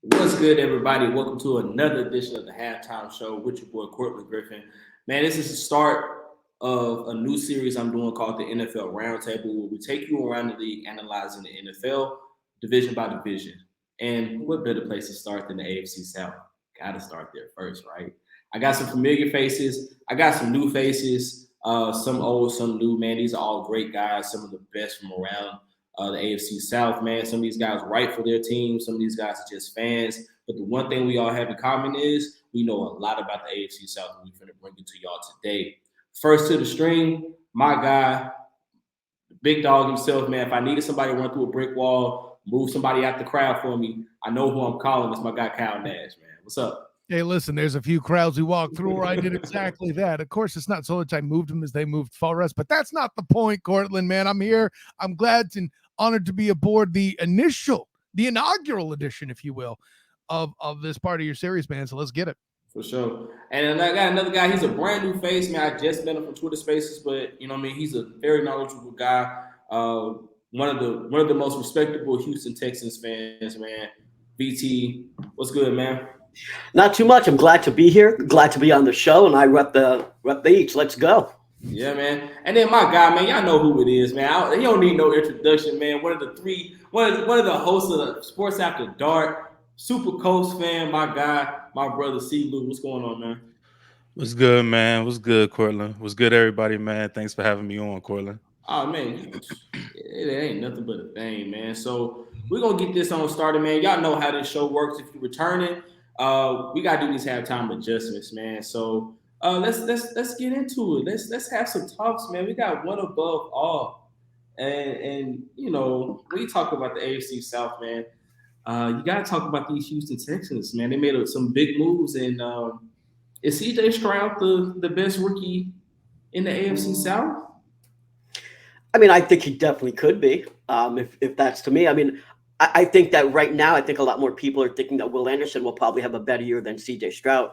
What's good, everybody? Welcome to another edition of the Halftime Show with your boy Courtland Griffin. Man, this is the start of a new series I'm doing called the NFL Roundtable, where we take you around the league analyzing the NFL division by division. And what better place to start than the AFC South? Gotta start there first, right? I got some familiar faces. I got some new faces. Some old, some new. Man, these are all great guys. Some of the best from around the AFC South, man. Some of these guys write for their team. Some of these guys are just fans. But the one thing we all have in common is we know a lot about the AFC South, and we're going to bring it to y'all today. First to the string, my guy, the big dog himself, man. If I needed somebody to run through a brick wall, move somebody out the crowd for me, I know who I'm calling. It's my guy, Kyle Nash, man. What's up? Hey, listen, there's a few crowds we walked through where I did exactly that. Of course, it's not so much I moved them as they moved Forrest, but that's not the point, Cortland, man. I'm here. I'm glad and honored to be aboard the inaugural edition, if you will, of this part of your series, man. So let's get it. For sure. And I got another guy. He's a brand new face, man. I just met him from Twitter Spaces, but you know what I mean. He's a very knowledgeable guy. One of the most respectable Houston Texans fans, man. BT, what's good, man? Not too much. I'm glad to be here. Glad to be on the show, and I rep the Eats. Let's go. Yeah, man. And then my guy, man, y'all know who it is, man. He don't need no introduction, man. One of the hosts of the Sports After Dark, Super Coast fan, my guy, my brother C. Lou. What's going on, man? What's good, man? What's good, Cortland? What's good, everybody, man? Thanks for having me on, Cortland. Oh, man, it ain't nothing but a thing, man. So we're going to get this on started, man. Y'all know how this show works. If you're returning, we got to do these halftime adjustments, man. So let's get into it. Let's have some talks, man. We got one above all. And you know, when you talk about the AFC South, man, you got to talk about these Houston Texans, man. They made some big moves. And is CJ Stroud the best rookie in the AFC South? I mean, I think he definitely could be, if that's to me. I mean, I think that right now, I think a lot more people are thinking that Will Anderson will probably have a better year than CJ Stroud,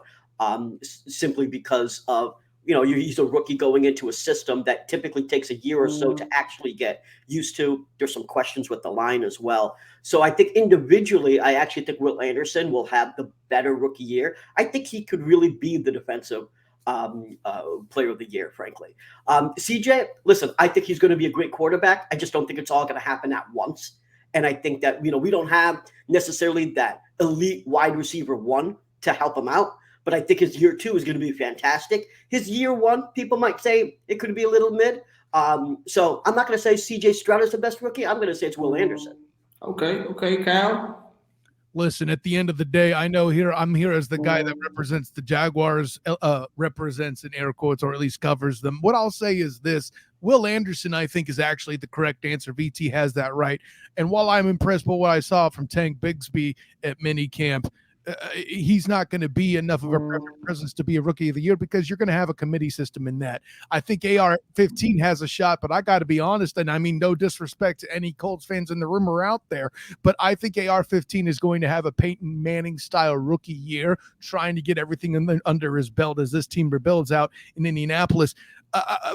simply because of, you know, he's a rookie going into a system that typically takes a year or so to actually get used to. There's some questions with the line as well. So I think individually, I actually think Will Anderson will have the better rookie year. I think he could really be the defensive player of the year, frankly. CJ, listen, I think he's going to be a great quarterback. I just don't think it's all going to happen at once. And I think that, you know, we don't have necessarily that elite wide receiver one to help him out. But I think his year two is going to be fantastic. His year one, people might say it could be a little mid. So I'm not going to say CJ Stroud is the best rookie. I'm going to say it's Will Anderson. Okay, Kyle. Listen, at the end of the day, I know I'm here as the guy that represents the Jaguars, represents in air quotes, or at least covers them. What I'll say is this: Will Anderson, I think, is actually the correct answer. VT has that right. And while I'm impressed with what I saw from Tank Bigsby at minicamp, he's not going to be enough of a presence to be a rookie of the year because you're going to have a committee system in that. I think AR-15 has a shot, but I got to be honest, and I mean no disrespect to any Colts fans in the room or out there, but I think AR-15 is going to have a Peyton Manning-style rookie year, trying to get everything under his belt as this team rebuilds out in Indianapolis.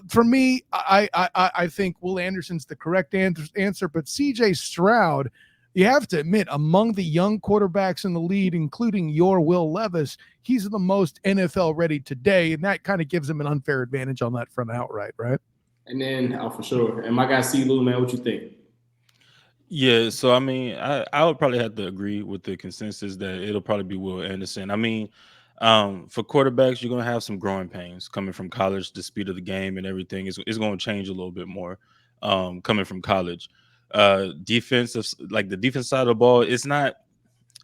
For me, I think Will Anderson's the correct answer, but CJ Stroud, you have to admit, among the young quarterbacks in the league, including your Will Levis, he's the most NFL ready today, and that kind of gives him an unfair advantage on that front outright, right? And then, for sure. And my guy C. Lou, man, what you think? Yeah, so I mean, I would probably have to agree with the consensus that it'll probably be Will Anderson. I mean, for quarterbacks, you're going to have some growing pains coming from college. The speed of the game and everything is going to change a little bit more coming from college. Defensive, like the defense side of the ball, it's not.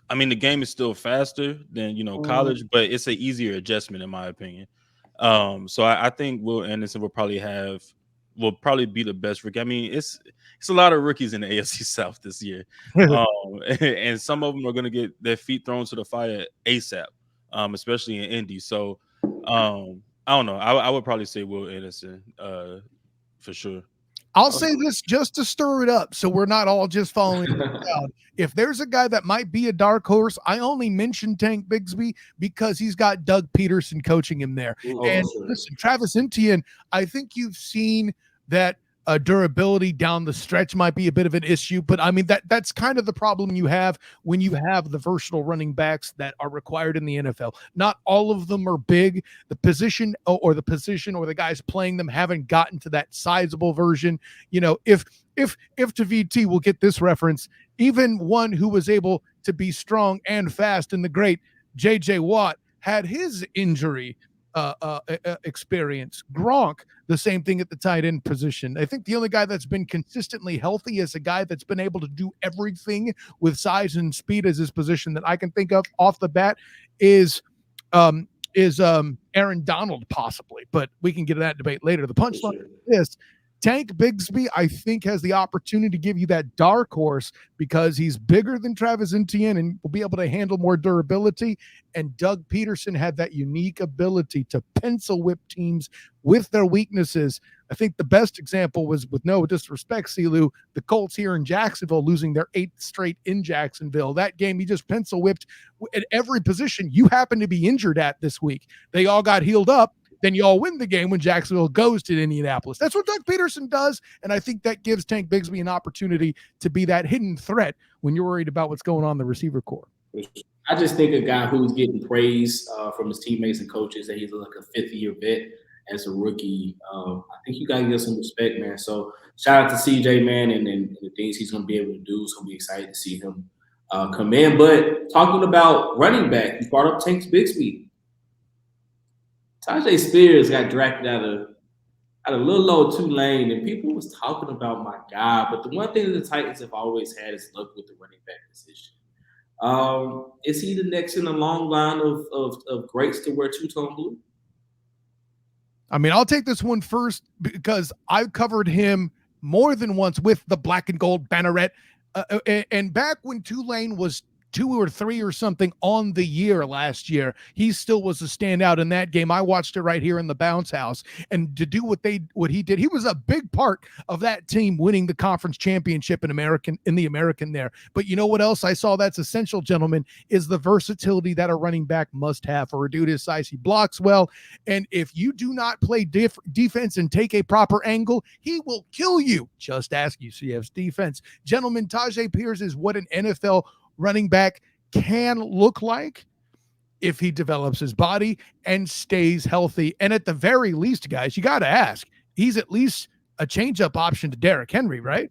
I mean, the game is still faster than college, but it's an easier adjustment in my opinion. So I think Will Anderson will probably have will probably be the best rookie. I mean, it's a lot of rookies in the AFC South this year, and some of them are going to get their feet thrown to the fire ASAP, especially in Indy. So, I don't know. I would probably say Will Anderson, for sure. I'll say this just to stir it up so we're not all just following the crowd. If there's a guy that might be a dark horse, I only mentioned Tank Bigsby because he's got Doug Peterson coaching him there. And listen, Travis Etienne, I think you've seen that durability down the stretch might be a bit of an issue, but I mean that's kind of the problem you have when you have the versatile running backs that are required in the NFL. Not all of them are big. The position or the guys playing them haven't gotten to that sizable version. You know, if to VT will get this reference, even one who was able to be strong and fast and the great JJ Watt had his injury experience. Gronk, the same thing at the tight end position. I think the only guy that's been consistently healthy is a guy that's been able to do everything with size and speed as his position that I can think of off the bat is Aaron Donald possibly, but we can get to that debate later. The punchline is this: Tank Bigsby, I think, has the opportunity to give you that dark horse because he's bigger than Travis Etienne and will be able to handle more durability. And Doug Peterson had that unique ability to pencil whip teams with their weaknesses. I think the best example was, with no disrespect, Silu, the Colts here in Jacksonville losing their 8th straight in Jacksonville. That game, he just pencil whipped at every position you happen to be injured at this week. They all got healed up. Then you all win the game when Jacksonville goes to Indianapolis. That's what Doug Peterson does, and I think that gives Tank Bigsby an opportunity to be that hidden threat when you're worried about what's going on in the receiver corps. I just think a guy who's getting praise from his teammates and coaches that he's like a 5th-year vet as a rookie. I think you got to give some respect, man. So shout out to CJ, man, and the things he's going to be able to do. It's going to be exciting to see him come in. But talking about running back, you brought up Tank Bigsby. Tajay Spears got drafted out of little old Tulane, and people was talking about my guy. But the one thing that the Titans have always had is luck with the running back position. Is he the next in a long line of greats to wear two-tone blue? I mean, I'll take this one first because I've covered him more than once with the black and gold banneret. And back when Tulane was 2 or 3 or something on the year last year, he still was a standout in that game. I watched it right here in the bounce house, and to do what he did, he was a big part of that team winning the conference championship in the American there. But you know what else I saw that's essential, gentlemen, is the versatility that a running back must have. For a dude his size, he blocks well, and if you do not play defense and take a proper angle, he will kill you. Just ask UCF's defense. Gentlemen, Tajay Spears is what an NFL running back can look like if he develops his body and stays healthy. And at the very least, guys, you got to ask, he's at least a change-up option to Derrick Henry, right?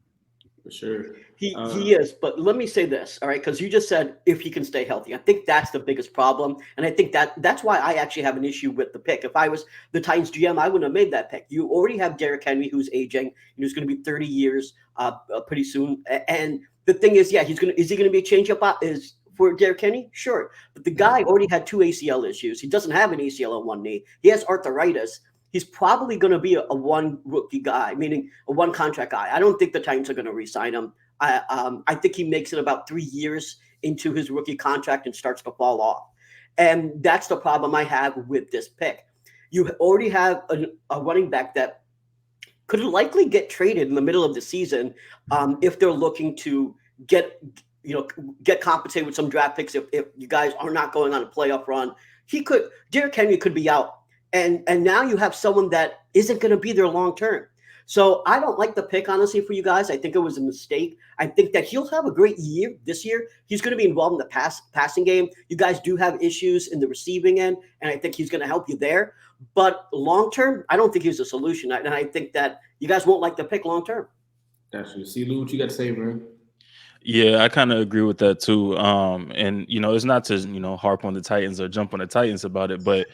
For sure. He is, but let me say this, all right, because you just said if he can stay healthy. I think that's the biggest problem, and I think that's why I actually have an issue with the pick. If I was the Titans GM, I wouldn't have made that pick. You already have Derrick Henry, who's aging, and who's going to be 30 years pretty soon. And the thing is, yeah, is he going to be a change-up is for Derrick Henry? Sure, but the guy already had 2 ACL issues. He doesn't have an ACL on one knee. He has arthritis. He's probably going to be a one rookie guy, meaning a one contract guy. I don't think the Titans are going to re-sign him. I think he makes it about 3 years into his rookie contract and starts to fall off. And that's the problem I have with this pick. You already have a running back that could likely get traded in the middle of the season if they're looking to get compensated with some draft picks. If you guys are not going on a playoff run, Derrick Henry could be out. And now you have someone that isn't going to be there long term. So I don't like the pick, honestly, for you guys. I think it was a mistake. I think that he'll have a great year this year. He's going to be involved in the passing game. You guys do have issues in the receiving end, and I think he's going to help you there. But long term, I don't think he's a solution. And I think that you guys won't like the pick long term. That's you. See, Lou, what you got to say, man? Yeah, I kind of agree with that too. And it's not to harp on the Titans or jump on the Titans about it, but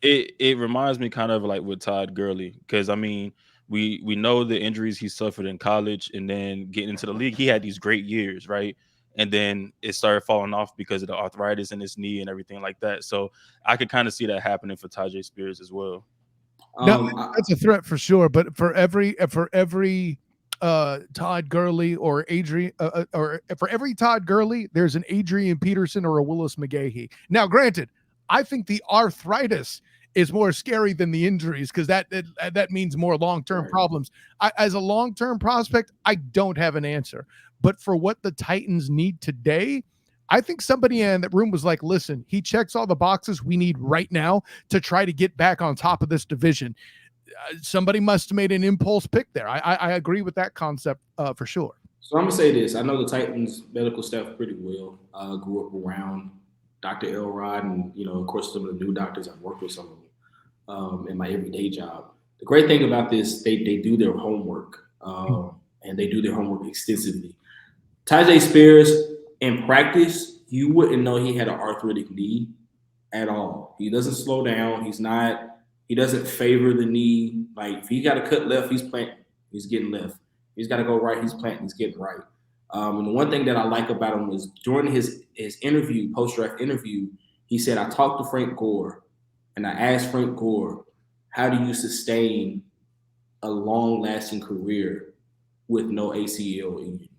it reminds me kind of like with Todd Gurley, because I mean we know the injuries he suffered in college, and then getting into the league, he had these great years, right? And then it started falling off because of the arthritis in his knee and everything like that. So I could kind of see that happening for Tajay Spears as well. No, that's a threat for sure. But for every Todd Gurley or Adrian, or for every Todd Gurley, there's an Adrian Peterson or a Willis McGahee. Now, granted, I think the arthritis is more scary than the injuries because that means more long-term problems. As a long-term prospect, I don't have an answer. But for what the Titans need today, I think somebody in that room was like, listen, he checks all the boxes we need right now to try to get back on top of this division. Somebody must have made an impulse pick there. I agree with that concept for sure. So I'm going to say this. I know the Titans medical staff pretty well. Grew up around Dr. Elrod and, of course, some of the new doctors. I've worked with some of them in my everyday job. The great thing about this, they do their homework, and they do their homework extensively. Tyjae Spears, in practice, you wouldn't know he had an arthritic knee at all. He doesn't slow down. He doesn't favor the knee. Like, if he got to cut left, he's planting. He's getting left. He's got to go right, he's planting. He's getting right. And the one thing that I like about him was during his interview, post-draft interview, he said, I talked to Frank Gore, and I asked Frank Gore, how do you sustain a long-lasting career with no ACL in your knee?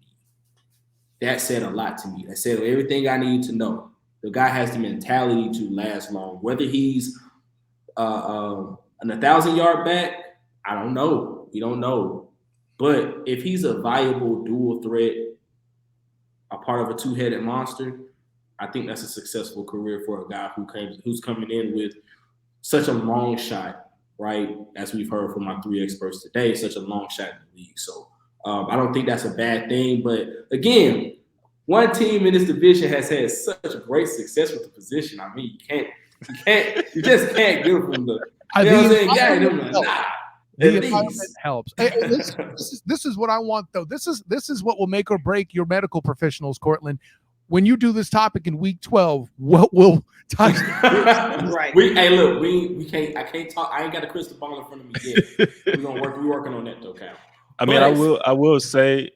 That said a lot to me. That said everything I need to know. The guy has the mentality to last long. Whether he's an 1,000-yard back, I don't know. We don't know. But if he's a viable dual threat, a part of a two-headed monster, I think that's a successful career for a guy who's coming in with such a long shot, right? As we've heard from my three experts today, such a long shot in the league. So I don't think that's a bad thing. But again, one team in this division has had such great success with the position. I mean, you just can't give them the. You know what I'm saying? The environment helps. This is what I want, though. This is what will make or break your medical professionals, Cortland. When you do this topic in week 12, what will right? Hey, look, we can't. I can't talk. I ain't got a crystal ball in front of me yet. We're working on that though, Cal. I mean, I will say,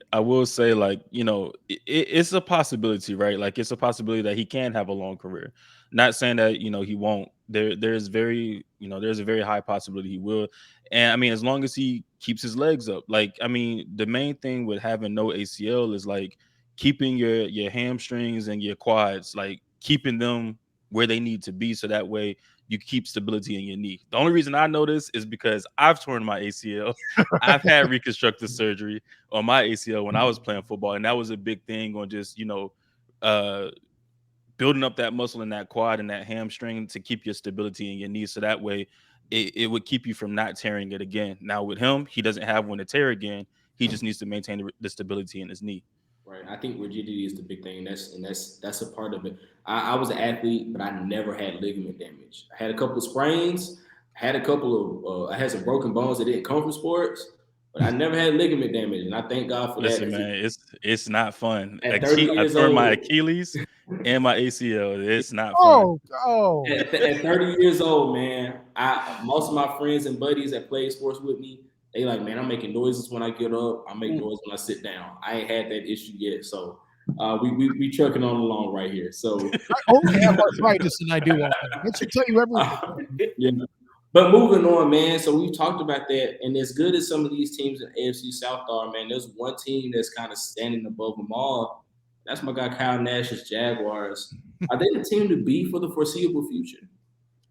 like, it's a possibility, right? Like, it's a possibility that he can have a long career. Not saying that, he won't. There's a very high possibility he will. And I mean, as long as he keeps his legs up, like, I mean, the main thing with having no ACL is like keeping your hamstrings and your quads, like keeping them where they need to be. So that way you keep stability in your knee. The only reason I know this is because I've torn my ACL. I've had reconstructive surgery on my ACL when I was playing football. And that was a big thing on just, building up that muscle in that quad and that hamstring to keep your stability in your knee. So that way it would keep you from not tearing it again. Now with him, he doesn't have one to tear again. He just needs to maintain the stability in his knee. Right. I think rigidity is the big thing. That's a part of it. I was an athlete, but I never had ligament damage. I had a couple of sprains. I had some broken bones that didn't come from sports, but I never had ligament damage, and I thank God for that. Listen, man, it's not fun. At 30 years I tore old, my Achilles and my ACL. It's not fun. At 30 years old, man, most of my friends and buddies that play sports with me, they like, man, I'm making noises when I get up. I make noise when I sit down. I ain't had that issue yet, so we trucking on along right here. So I only have arthritis and I do all that. That should tell you everything. Yeah. But moving on, man. So we've talked about that, and as good as some of these teams in AFC South are, man, there's one team that's kind of standing above them all. That's my guy Kyle Nash's Jaguars. Are they the team to beat for the foreseeable future?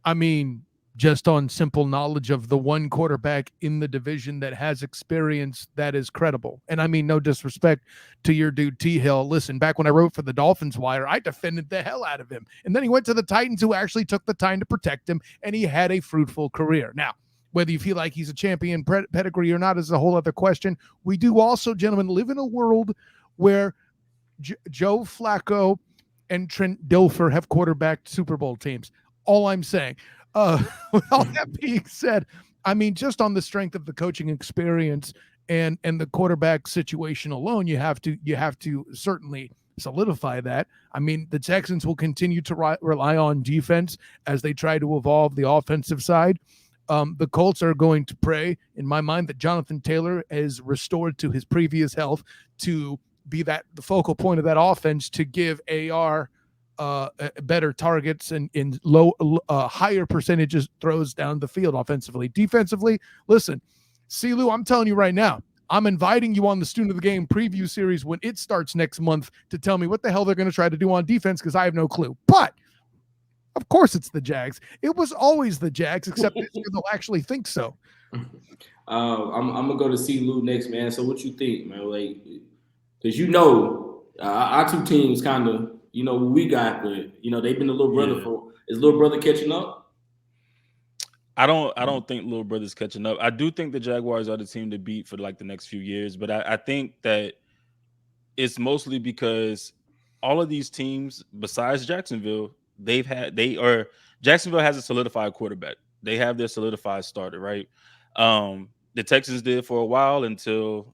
I mean, just on simple knowledge of the one quarterback in the division that has experience that is credible. And I mean, no disrespect to your dude T Hill. Listen, back when I wrote for the Dolphins Wire, I defended the hell out of him. And then he went to the Titans, who actually took the time to protect him, and he had a fruitful career. Now, whether you feel like he's a champion pedigree or not is a whole other question. We do also, gentlemen, live in a world where Joe Flacco and Trent Dilfer have quarterbacked Super Bowl teams. All I'm saying. With all that being said, I mean, just on the strength of the coaching experience and the quarterback situation alone, you have to certainly solidify that. I mean, the Texans will continue to rely on defense as they try to evolve the offensive side. The Colts are going to pray, in my mind, that Jonathan Taylor is restored to his previous health to be the focal point of that offense, to give AR better targets and in low higher percentages throws down the field offensively. Defensively, listen, Silu, I'm telling you right now, I'm inviting you on the Student of the Game preview series when it starts next month to tell me what the hell they're going to try to do on defense, because I have no clue. But of course it's the Jags. It was always the Jags, except this year they'll actually think so. I'm gonna go to see Lou next, man. So what you think, man? Like, because our two teams kind of what we got, but they've been the little brother for. Is little brother catching up? I don't think little brother's catching up. I do think the Jaguars are the team to beat for like the next few years, but I think that it's mostly because all of these teams, besides Jacksonville, Jacksonville has a solidified quarterback. They have their solidified starter, right? The Texans did for a while until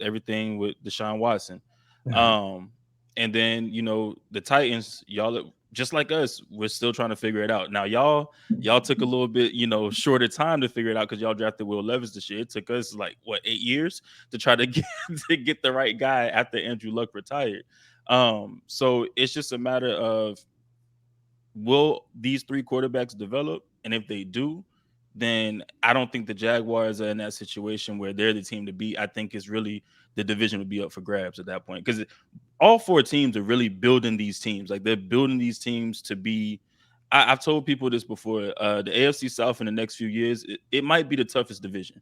everything with Deshaun Watson. And then the Titans, y'all just like us, we're still trying to figure it out. Now y'all took a little bit shorter time to figure it out because y'all drafted Will Levis this year. It took us like 8 years to try to get the right guy after Andrew Luck retired. So it's just a matter of, will these 3 quarterbacks develop? And if they do, then I don't think the Jaguars are in that situation where they're the team to beat. I think it's really the division would be up for grabs at that point, because all 4 teams are really building these teams. Like, they're building these teams to be. I've told people this before. The AFC South in the next few years, it might be the toughest division.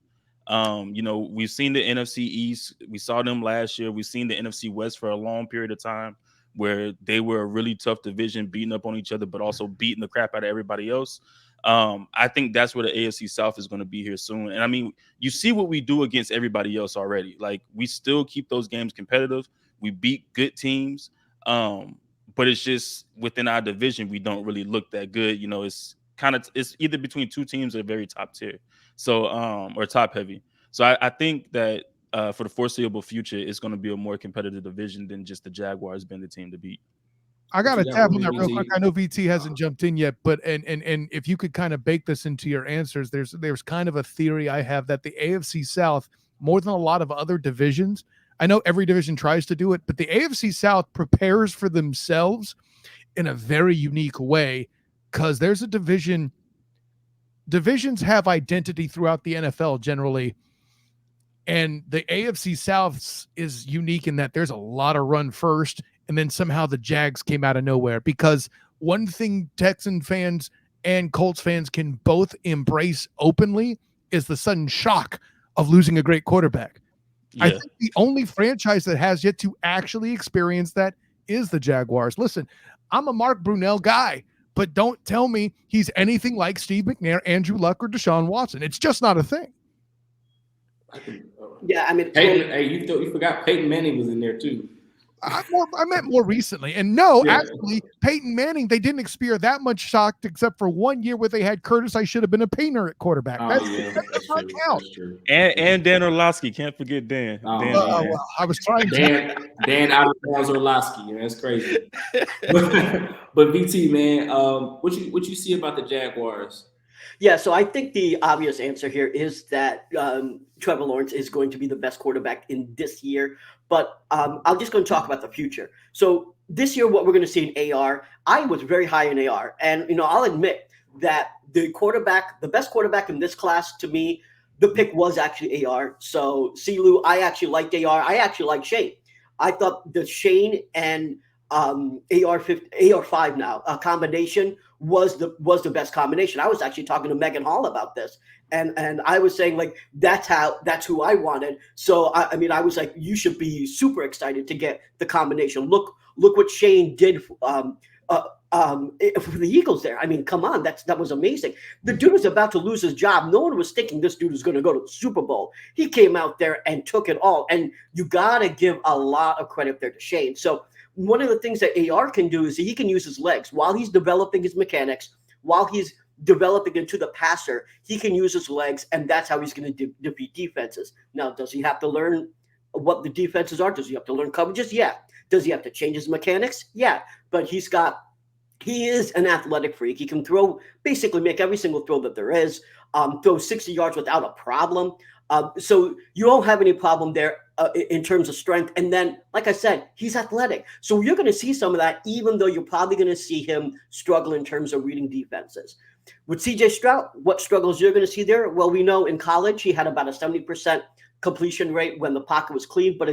We've seen the NFC East. We saw them last year. We've seen the NFC West for a long period of time, where they were a really tough division, beating up on each other, but also beating the crap out of everybody else. I think that's where the AFC South is going to be here soon. And I mean, you see what we do against everybody else already. Like, we still keep those games competitive. We beat good teams. But it's just within our division, we don't really look that good. It's either between 2 teams that are very top tier. So, or top heavy. So I think that for the foreseeable future, it's going to be a more competitive division than just the Jaguars being the team to beat. I got to tap on that real quick. I know VT hasn't jumped in yet, but and if you could kind of bake this into your answers, there's kind of a theory I have that the AFC South, more than a lot of other divisions, I know every division tries to do it, but the AFC South prepares for themselves in a very unique way, because there's a divisions have identity throughout the NFL generally. And the AFC South is unique in that there's a lot of run first, and then somehow the Jags came out of nowhere. Because one thing Texan fans and Colts fans can both embrace openly is the sudden shock of losing a great quarterback. Yeah. I think the only franchise that has yet to actually experience that is the Jaguars. Listen, I'm a Mark Brunell guy, but don't tell me he's anything like Steve McNair, Andrew Luck, or Deshaun Watson. It's just not a thing. Yeah, I mean, Peyton, you forgot Peyton Manning was in there too. I meant more recently. And actually, Peyton Manning, they didn't experience that much shock except for 1 year where they had Curtis. I should have been a painter at quarterback. That does not count. And Dan Orlovsky, can't forget Dan. Well, I was trying to. Dan out of bounds Orlovsky. That's crazy. but VT, man, what you see about the Jaguars? Yeah, so I think the obvious answer here is that Trevor Lawrence is going to be the best quarterback in this year. But I'm just going to talk about the future. So this year, what we're going to see in AR, I was very high in AR. And, I'll admit that the best quarterback in this class, to me, the pick was actually AR. So, Silu, I actually liked AR. I actually liked Shane. I thought the Shane and AR5 now combination was the best combination. I was actually talking to Megan Hall about this, and I was saying, like, that's who I wanted. So I mean, I was like, you should be super excited to get the combination. Look what Shane did for the Eagles there. I mean, come on, that was amazing. The dude was about to lose his job. No one was thinking this dude was going to go to the Super Bowl. He came out there and took it all, and you got to give a lot of credit there to Shane. So one of the things that AR can do is he can use his legs while he's developing his mechanics, while he's developing into the passer. He can use his legs, and that's how he's going to defeat defenses. Now, does he have to learn what the defenses are? Does he have to learn coverages? Yeah. Does he have to change his mechanics? Yeah. But he is an athletic freak. He can basically make every single throw that there is, throw 60 yards without a problem. So you don't have any problem there in terms of strength. And then, like I said, he's athletic. So you're going to see some of that, even though you're probably going to see him struggle in terms of reading defenses. With CJ Stroud, what struggles you're going to see there? Well, we know in college he had about a 70% completion rate when the pocket was clean, but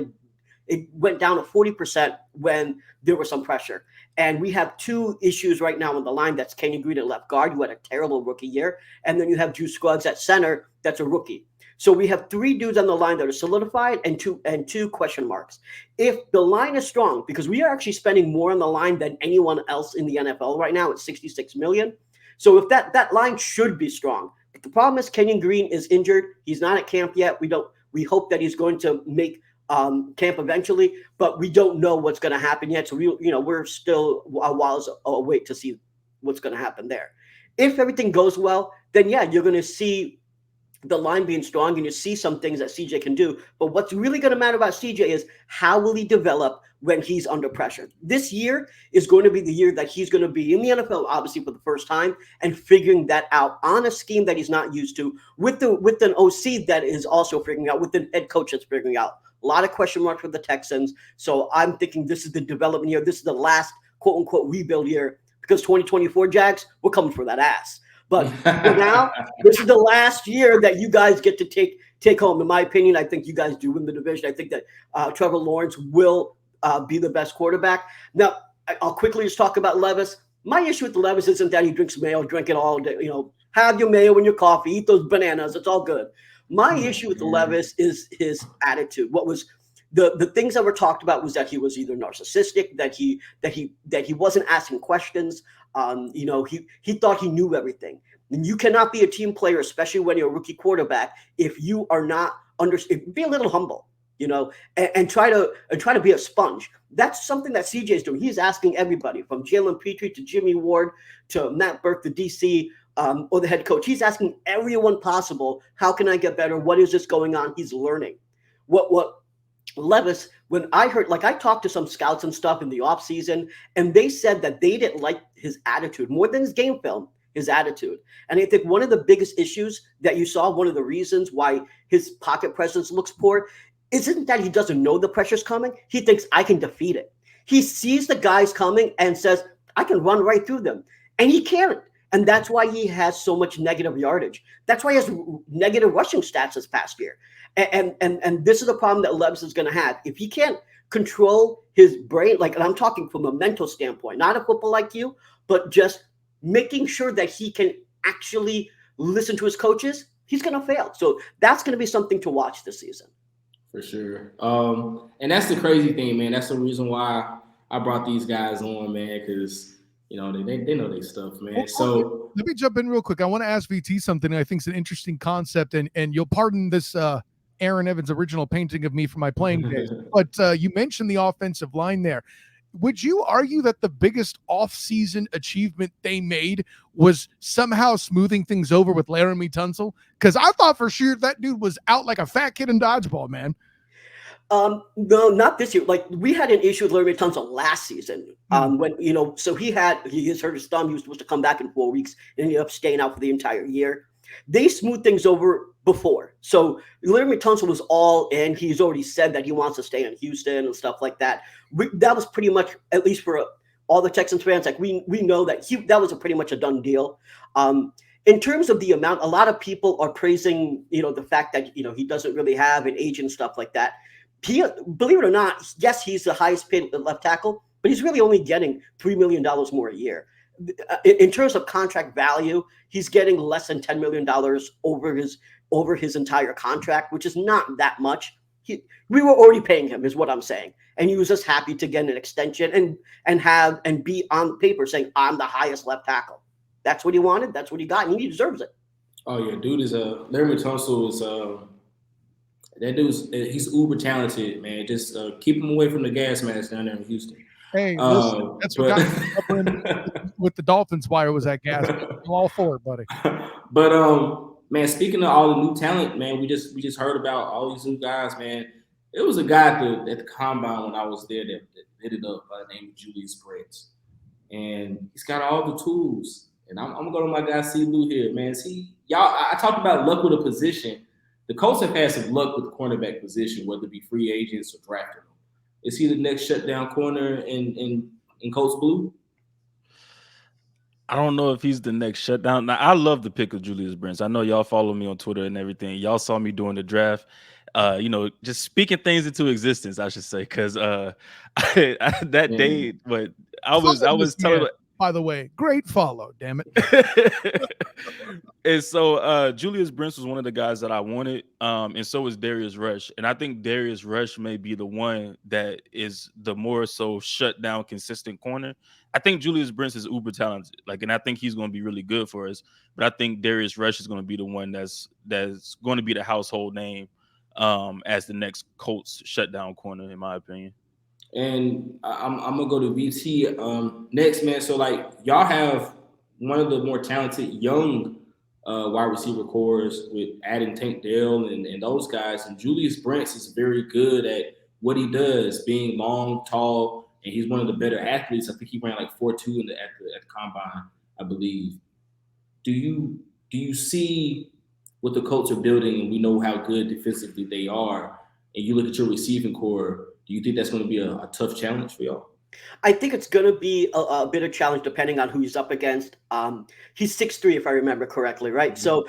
it went down to 40% when there was some pressure. And we have two issues right now on the line. That's Kenyon Green at left guard, who had a terrible rookie year. And then you have Drew Scruggs at center. That's a rookie. So we have three dudes on the line that are solidified and two question marks. If the line is strong, because we are actually spending more on the line than anyone else in the NFL right now, it's $66 million. So if that line should be strong. But the problem is Kenyon Green is injured. He's not at camp yet. We hope that he's going to make camp eventually, but we don't know what's going to happen yet. So we're still a while away to see what's going to happen there. If everything goes well, then yeah, you're going to see the line being strong and you see some things that CJ can do. But what's really going to matter about CJ is how will he develop when he's under pressure. This year is going to be the year that he's going to be in the NFL, obviously for the first time, and figuring that out on a scheme that he's not used to, with an OC that is also figuring out, with an head coach that's figuring out. A lot of question marks for the Texans. So I'm thinking this is the development year. This is the last quote unquote rebuild year, because 2024 Jags, we're coming for that ass. But for now, this is the last year that you guys get to take home. In my opinion, I think you guys do win the division. I think that Trevor Lawrence will be the best quarterback. Now, I'll quickly just talk about Levis. My issue with Levis isn't that he drinks mayo, drink it all day. Have your mayo in your coffee, eat those bananas. It's all good. My issue with Levis is his attitude. What was the things that were talked about was that he was either narcissistic, that he wasn't asking questions. He thought he knew everything. And you cannot be a team player, especially when you're a rookie quarterback, if you are not be a little humble, and try to be a sponge. That's something that CJ is doing. He's asking everybody from Jalen Petrie to Jimmy Ward to Matt Burke, the DC, or the head coach. He's asking everyone possible, how can I get better? What is this going on? He's learning. What Levis, when I heard, I talked to some scouts and stuff in the offseason, and they said that they didn't like his attitude more than his game film, his attitude. And I think one of the biggest issues that you saw, one of the reasons why his pocket presence looks poor, isn't that he doesn't know the pressure's coming. He thinks, I can defeat it. He sees the guys coming and says, I can run right through them. And he can't. And that's why he has so much negative yardage. That's why he has negative rushing stats this past year. And this is the problem that Levis is going to have. If he can't control his brain, and I'm talking from a mental standpoint, not a football IQ, but just making sure that he can actually listen to his coaches, he's going to fail. So that's going to be something to watch this season. For sure. And that's the crazy thing, man. That's the reason why I brought these guys on, man, because they know their stuff, man. Well, so let me jump in real quick. I want to ask VT something I think is an interesting concept, and you'll pardon this Aaron Evans original painting of me from my playing days. But you mentioned the offensive line there. Would you argue that the biggest offseason achievement they made was somehow smoothing things over with Laramie Tunsil? Because I thought for sure that dude was out like a fat kid in dodgeball, man. No, not this year. We had an issue with Laramie Tunsil last season. When so he has hurt his thumb. He was supposed to come back in 4 weeks, and ended up staying out for the entire year. They smoothed things over before. So Laramie Tunsil was all in. He's already said that he wants to stay in Houston and stuff like that. That was pretty much, at least for all the Texans fans, we know that that was pretty much a done deal. In terms of the amount, a lot of people are praising, the fact that, he doesn't really have an agent, stuff like that. He, believe it or not, yes, he's the highest paid left tackle, but he's really only getting $3 million more a year. In terms of contract value, he's getting less than $10 million over his entire contract, which is not that much. We were already paying him, is what I'm saying, and he was just happy to get an extension and be on paper saying, I'm the highest left tackle. That's what he wanted. That's what he got, and he deserves it. Oh yeah, dude is Laramie Tunsil is he's uber talented, man. Just keep him away from the gas mask down there in Houston. Hey, listen, that's what got with the Dolphins. Why was that gas? I'm all for it, buddy. But man, speaking of all the new talent, man, we just heard about all these new guys, man. There was a guy at the combine when I was there that hit it up by the name of Julius Brents, and he's got all the tools. And I'm gonna go to my guy C. Lou here, man. I talked about luck with a position. The Colts have had some luck with the cornerback position, whether it be free agents or drafting them. Is he the next shutdown corner in Colts blue? I don't know if he's the next shutdown. Now, I love the pick of Julius Brents. I know y'all follow me on Twitter and everything. Y'all saw me during the draft. Just speaking things into existence, I should say, because that day, but I was telling. By the way, great follow, damn it. And so Julius Brents was one of the guys that I wanted, and so was Darius Rush. And I think Darius Rush may be the one that is the more so shut down, consistent corner. I think Julius Brents is uber talented, and I think he's going to be really good for us. But I think Darius Rush is going to be the one that's going to be the household name as the next Colts shutdown corner, in my opinion. And I'm gonna go to VT next, man. So y'all have one of the more talented young wide receiver cores with adding Tank Dell and those guys. And Julius Brents is very good at what he does, being long, tall, and he's one of the better athletes. I think he ran 4.2 at the combine, I believe. Do you see what the Colts are building, and we know how good defensively they are, and you look at your receiving core? Do you think that's going to be a tough challenge for y'all? I think it's going to be a bit of challenge depending on who he's up against. He's 6'3", if I remember correctly, right? Mm-hmm. So,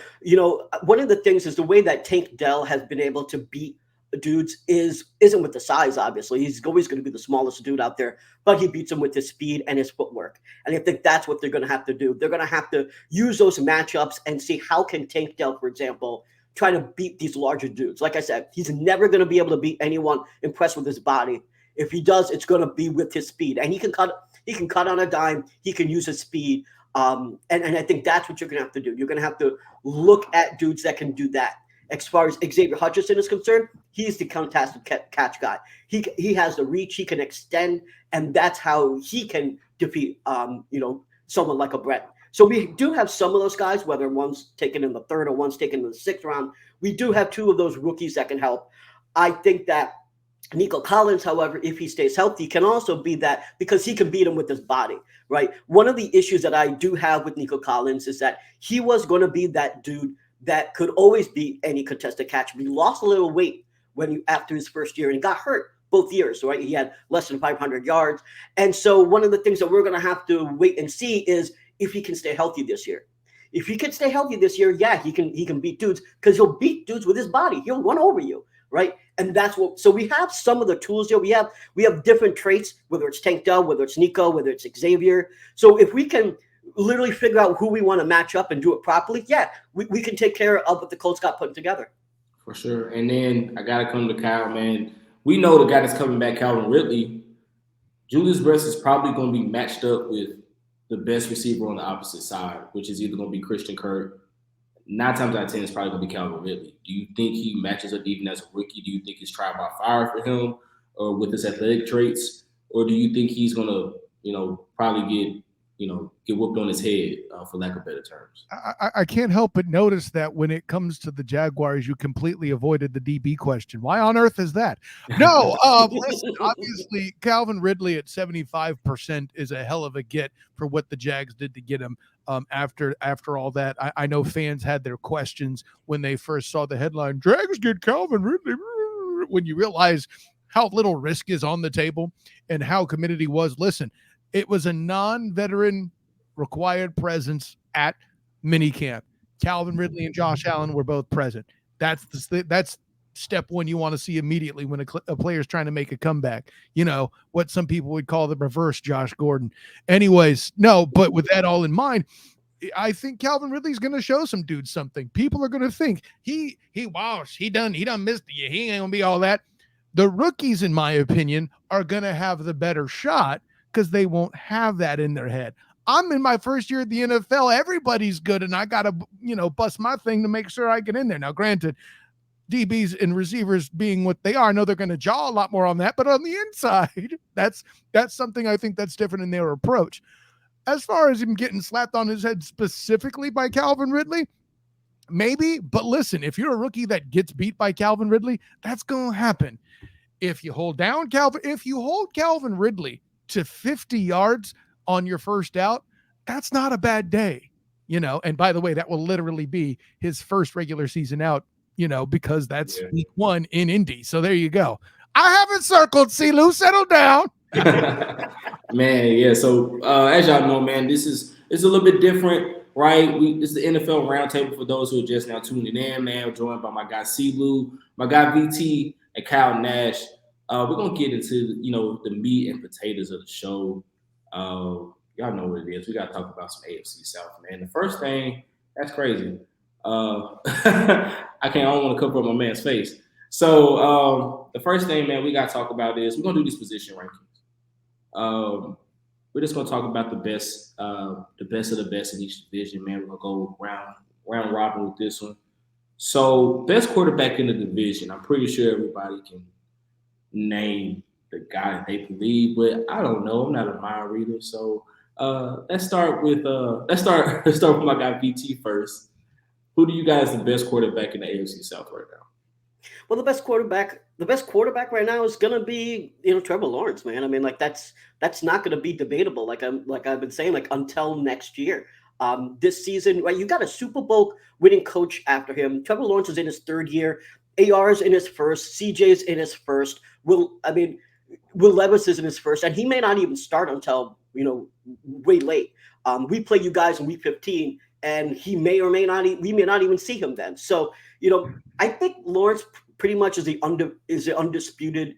one of the things is the way that Tank Dell has been able to beat dudes isn't with the size, obviously. He's always going to be the smallest dude out there, but he beats him with his speed and his footwork. And I think that's what they're going to have to do. They're going to have to use those matchups and see how can Tank Dell, for example, try to beat these larger dudes. Like I said, he's never going to be able to beat anyone impressed with his body. If he does, it's going to be with his speed, and he can cut on a dime. He can use his speed, and I think that's what you're going to have to do. You're going to have to look at dudes that can do that. As far as Xavier Hutchinson is concerned, he's the contested catch guy. He has the reach. He can extend, and that's how he can defeat someone like a Brett. So we do have some of those guys, whether one's taken in the third or one's taken in the sixth round. We do have two of those rookies that can help. I think that Nico Collins, however, if he stays healthy, can also be that because he can beat him with his body, right? One of the issues that I do have with Nico Collins is that he was going to be that dude that could always beat any contested catch. But he lost a little weight after his first year and he got hurt both years, right? He had less than 500 yards. And so one of the things that we're going to have to wait and see is if he can stay healthy this year. If he can stay healthy this year, yeah, he can beat dudes because he'll beat dudes with his body. He'll run over you, right? And that's what. So we have some of the tools here. We have different traits, whether it's Tank Dell, whether it's Nico, whether it's Xavier. So if we can literally figure out who we want to match up and do it properly, yeah, we can take care of what the Colts got put together. For sure. And then I got to come to Kyle, man. We know the guy that's coming back, Calvin Ridley. Julius Brents is probably going to be matched up with the best receiver on the opposite side, which is either going to be Christian Kirk. 9 times out of 10, it's probably going to be Calvin Ridley. Do you think he matches up even as a rookie? Do you think it's trial by fire for him or with his athletic traits? Or do you think he's going to, probably get whooped on his head, for lack of better terms? I can't help but notice that when it comes to the Jaguars, you completely avoided the DB question. Why on earth is that? No, listen, obviously, Calvin Ridley at 75% is a hell of a get for what the Jags did to get him. After all that, I know fans had their questions when they first saw the headline, Jags get Calvin Ridley, when you realize how little risk is on the table and how committed he was. Listen, it was a non-veteran required presence at minicamp. Calvin Ridley and Josh Allen were both present. That's step one you want to see immediately when a player is trying to make a comeback. What some people would call the reverse Josh Gordon. Anyways, no, but with that all in mind, I think Calvin Ridley's going to show some dudes something. People are going to think he done missed you. He ain't going to be all that. The rookies, in my opinion, are going to have the better shot because they won't have that in their head. I'm in my first year at the NFL. Everybody's good, and I got to, bust my thing to make sure I get in there. Now, granted, DBs and receivers being what they are, I know they're going to jaw a lot more on that, but on the inside, that's something I think that's different in their approach. As far as him getting slapped on his head specifically by Calvin Ridley, maybe, but listen, if you're a rookie that gets beat by Calvin Ridley, that's going to happen. If you hold Calvin Ridley to 50 yards on your first out, that's not a bad day, and by the way, that will literally be his first regular season out because that's week 1 in Indy. So there you go. I have it circled. See, Lou, settle down. Man, yeah. So as y'all know, man, it's a little bit different, right? This is the NFL Roundtable for those who are just now tuning in, man. We're joined by my guy C. Lou, my guy VT, and Kyle Nash. We're gonna get into the meat and potatoes of the show. Y'all know what it is. We gotta talk about some AFC South, man. The first thing, that's crazy. I don't want to cover up my man's face. So the first thing, man, we gotta talk about is we're gonna do these position rankings. We're just gonna talk about the best of the best in each division, man. We're gonna go round robin with this one. So best quarterback in the division. I'm pretty sure everybody can name the guy that they believe, but I don't know. I'm not a mind reader, so let's start with my guy VT first. Who do you guys the best quarterback in the AFC South right now? Well, the best quarterback right now is gonna be Trevor Lawrence, man. I mean, like that's not gonna be debatable. Like I've been saying, like until next year. This season, right? You got a Super Bowl winning coach after him. Trevor Lawrence is in his 3rd year. AR is in his 1st. CJ's in his 1st. Will Levis is in his 1st, and he may not even start until way late. We play you guys in week 15, and we may not even see him then. So I think Lawrence pretty much is the undisputed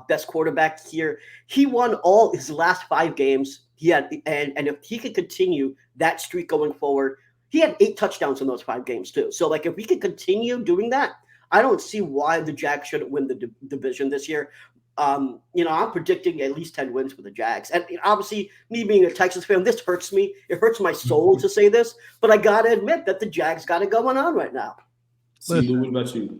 best quarterback here. He won all his last 5 games. He had, and if he could continue that streak going forward, he had 8 touchdowns in those 5 games too. So like if we could continue doing that, I don't see why the Jags shouldn't win the division this year. I'm predicting at least 10 wins for the Jags. And obviously, me being a Texas fan, this hurts me. It hurts my soul to say this, but I got to admit that the Jags got it going on right now. Listen, what about you?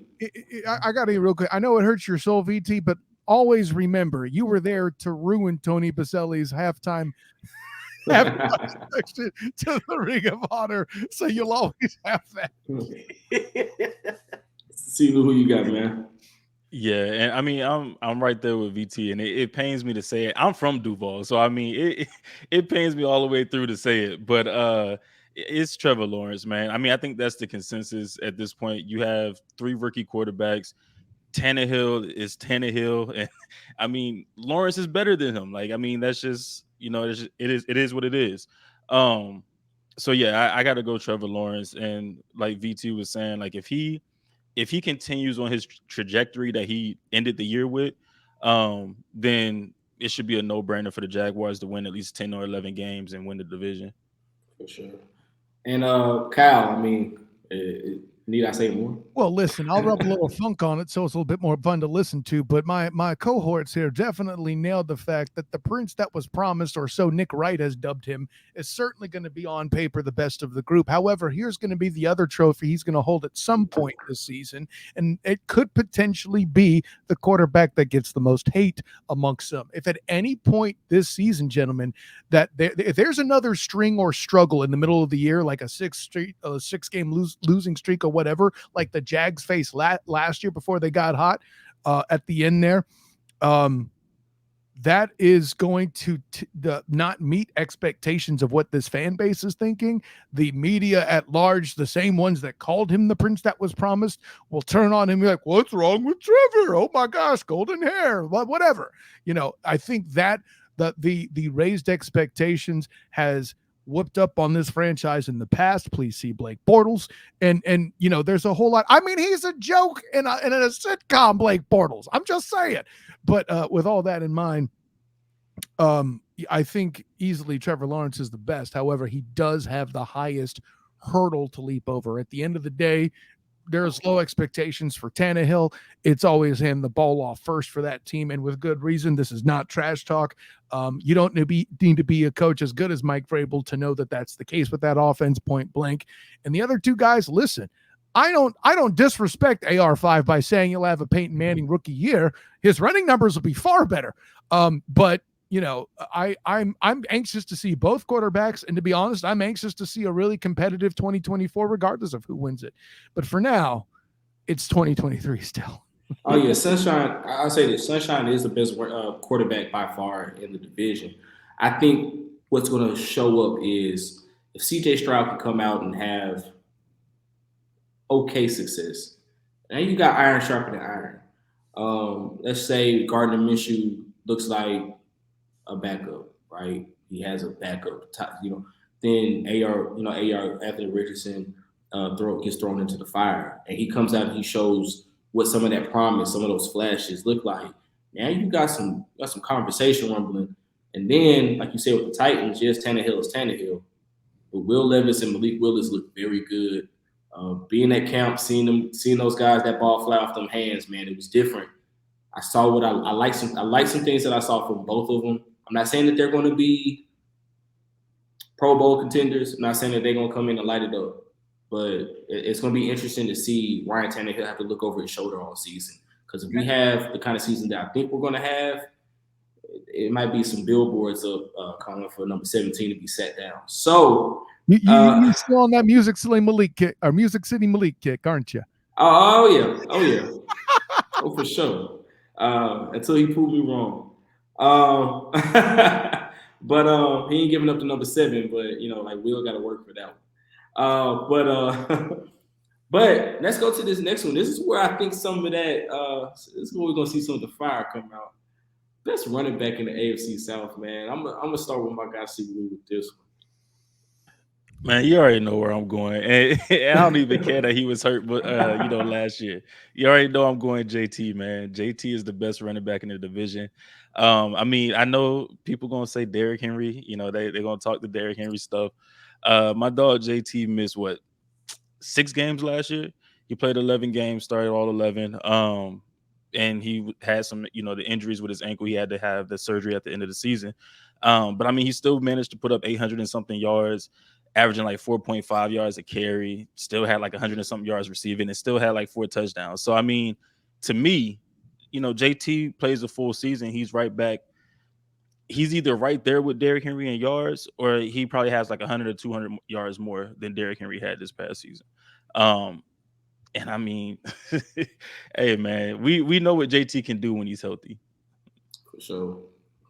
I got to be real quick. I know it hurts your soul, VT, but always remember you were there to ruin Tony Baselli's halftime section to the Ring of Honor, so you'll always have that. See who you got, man. Yeah, and I mean, I'm right there with VT, and it pains me to say it. I'm from Duval, so I mean, it pains me all the way through to say it, but it's Trevor Lawrence, man. I mean, I think that's the consensus at this point. You have 3 rookie quarterbacks. Tannehill is Tannehill, and I mean, Lawrence is better than him. Like, I mean, that's just it is what it is. So yeah, I got to go Trevor Lawrence, and like VT was saying, like if he continues on his trajectory that he ended the year with, then it should be a no-brainer for the Jaguars to win at least 10 or 11 games and win the division. For sure. And Kyle, I mean, need I say more? Well, listen, I'll rub a little funk on it so it's a little bit more fun to listen to, but my cohorts here definitely nailed the fact that the prince that was promised, or so Nick Wright has dubbed him, is certainly going to be on paper the best of the group. However, here's going to be the other trophy he's going to hold at some point this season, and it could potentially be the quarterback that gets the most hate amongst them. If at any point this season, gentlemen, that if there's another string or struggle in the middle of the year, like a 6-game losing streak or whatever, like the Jags faced last year before they got hot at the end there, that is going to not meet expectations of what this fan base is thinking. The media at large, the same ones that called him the prince that was promised, will turn on him and be like, what's wrong with Trevor? Oh my gosh, golden hair, whatever. I think that the raised expectations has whooped up on this franchise in the past. Please see Blake Bortles. And there's a whole lot. I mean, he's a joke in a sitcom, Blake Bortles. I'm just saying. But with all that in mind, I think easily Trevor Lawrence is the best. However, he does have the highest hurdle to leap over. At the end of the day, there's low expectations for Tannehill. It's always hand the ball off first for that team, and with good reason. This is not trash talk. You don't need to be a coach as good as Mike Vrabel to know that that's the case with that offense, point blank. And the other 2 guys, listen, I don't disrespect AR5 by saying he'll have a Peyton Manning rookie year. His running numbers will be far better. But I'm anxious to see both quarterbacks, and to be honest, I'm anxious to see a really competitive 2024, regardless of who wins it. But for now, it's 2023 still. Oh yeah, Sunshine. I'll say this: Sunshine is the best quarterback by far in the division. I think what's going to show up is if CJ Stroud can come out and have okay success, Now you got iron sharpening iron. Let's say Gardner Minshew looks like a backup, right? He has a backup, Then AR Anthony Richardson gets thrown into the fire, and he comes out and he shows what some of that promise, some of those flashes look like. Now you got some conversation rumbling, and then like you said with the Titans, yes, Tannehill is Tannehill, but Will Levis and Malik Willis look very good. Being at camp, seeing those guys, that ball fly off them hands, man, it was different. I saw what I like some things that I saw from both of them. I'm not saying that they're going to be Pro Bowl contenders. I'm not saying that they're going to come in and light it up, but it's going to be interesting to see Ryan Tannehill have to look over his shoulder all season. Because if we have the kind of season that I think we're going to have, it might be some billboards up calling for number 17 to be sat down. So you're still on that Music City Malik kick, aren't you? Oh yeah. Oh, for sure. Until he proved me wrong. But he ain't giving up to number 7. But like Will got to work for that one. But let's go to this next one. This is where I think some of that. This is where we're gonna see some of the fire come out. Best running back in the AFC South, man. I'm gonna start with my guy C. with this one. Man, you already know where I'm going, and I don't even care that he was hurt, but last year, you already know I'm going JT. Man, JT is the best running back in the division. I mean, I know people gonna say Derrick Henry. They're gonna talk the Derrick Henry stuff. My dog JT missed 6 games last year. He played 11 games, started all 11. And he had some, the injuries with his ankle. He had to have the surgery at the end of the season. But I mean, he still managed to put up 800 and something yards, averaging like 4.5 yards a carry, still had like 100 and something yards receiving, and still had like 4 touchdowns. So, I mean, to me, JT plays a full season. He's right back. He's either right there with Derrick Henry in yards, or he probably has like 100 or 200 yards more than Derrick Henry had this past season. And I mean, hey, man, we know what JT can do when he's healthy. For sure.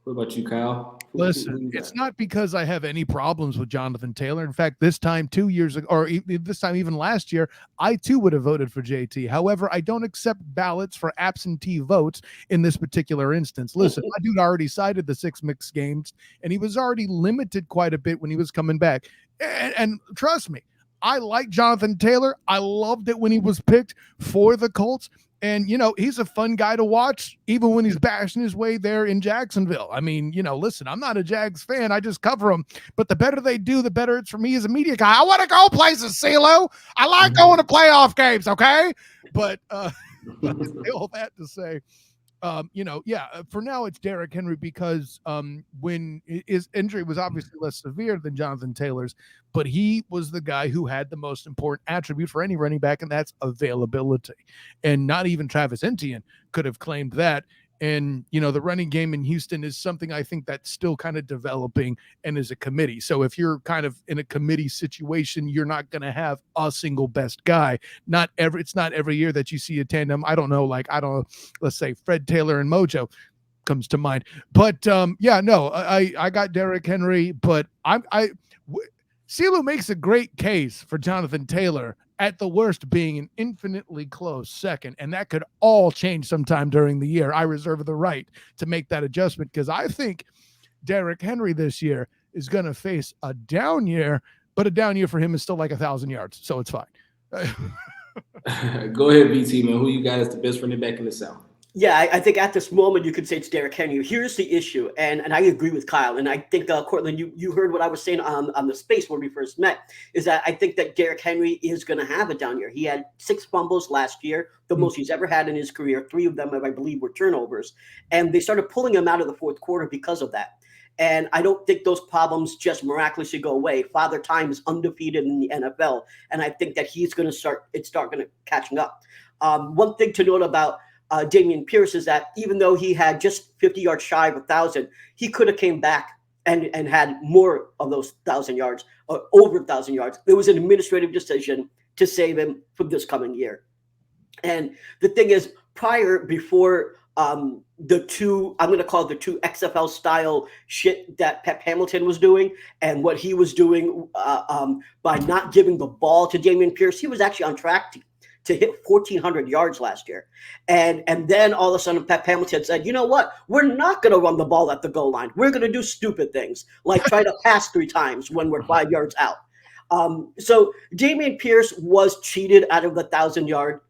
What about you, Kyle? Listen, it's not because I have any problems with Jonathan Taylor. In fact, this time 2 years ago, or this time even last year, I too would have voted for JT. However, I don't accept ballots for absentee votes in this particular instance. Listen, my dude already cited the 6 mixed games, and he was already limited quite a bit when he was coming back. And trust me, I like Jonathan Taylor. I loved it when he was picked for the Colts. And, he's a fun guy to watch, even when he's bashing his way there in Jacksonville. I mean, listen, I'm not a Jags fan. I just cover them. But the better they do, the better it's for me as a media guy. I want to go places, CeeLo. I like going to playoff games, okay? But all that to say, for now it's Derrick Henry because when his injury was obviously less severe than Jonathan Taylor's, but he was the guy who had the most important attribute for any running back, and that's availability. And not even Travis Etienne could have claimed that. And, the running game in Houston is something I think that's still kind of developing and is a committee. So if you're kind of in a committee situation, you're not going to have a single best guy. It's not every year that you see a tandem. Let's say Fred Taylor and Mojo comes to mind. But I got Derrick Henry, but CeeLo makes a great case for Jonathan Taylor, at the worst being an infinitely close second, and that could all change sometime during the year. I reserve the right to make that adjustment because I think Derrick Henry this year is going to face a down year, but a down year for him is still like 1,000 yards, so it's fine. Go ahead, BT, man. Who you got as the best running back in the South? Yeah, I think at this moment you could say it's Derrick Henry. Here's the issue, and I agree with Kyle, and I think, Cortland, you heard what I was saying on the space when we first met, is that I think that Derrick Henry is going to have a down year. He had 6 fumbles last year, the most he's ever had in his career. 3 of them, I believe, were turnovers, and they started pulling him out of the fourth quarter because of that. And I don't think those problems just miraculously go away. Father Time is undefeated in the NFL, and I think that he's going to start catching up. One thing to note about Dameon Pierce is that even though he had just 50 yards shy of 1,000, he could have came back and had more of those 1,000 yards or over 1,000 yards. It was an administrative decision to save him for this coming year. And the thing is, before the two XFL style shit that Pep Hamilton was doing and what he was doing by not giving the ball to Dameon Pierce, he was actually on track to hit 1,400 yards last year. And then all of a sudden, Pep Hamilton said, you know what? We're not going to run the ball at the goal line. We're going to do stupid things, like try to pass 3 times when we're 5 yards out. So Dameon Pierce was cheated out of the 1,000-yard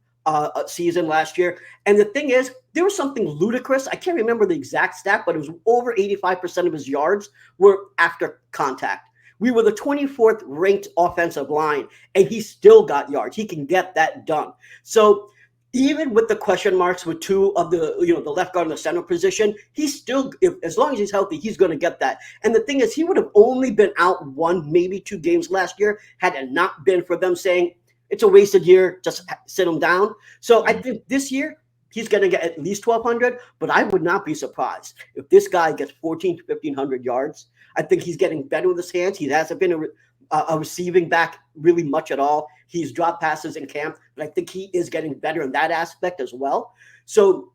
season last year. And the thing is, there was something ludicrous. I can't remember the exact stat, but it was over 85% of his yards were after contact. We were the 24th ranked offensive line, and he still got yards. He can get that done. So even with the question marks with 2 of the, the left guard and the center position, he's still, as long as he's healthy, he's going to get that. And the thing is, he would have only been out 1, maybe 2 games last year had it not been for them saying, it's a wasted year, just sit him down. So I think this year, he's going to get at least 1,200, but I would not be surprised if this guy gets 1,400 to 1,500 yards. I think he's getting better with his hands. He hasn't been a receiving back really much at all. He's dropped passes in camp, but I think he is getting better in that aspect as well. So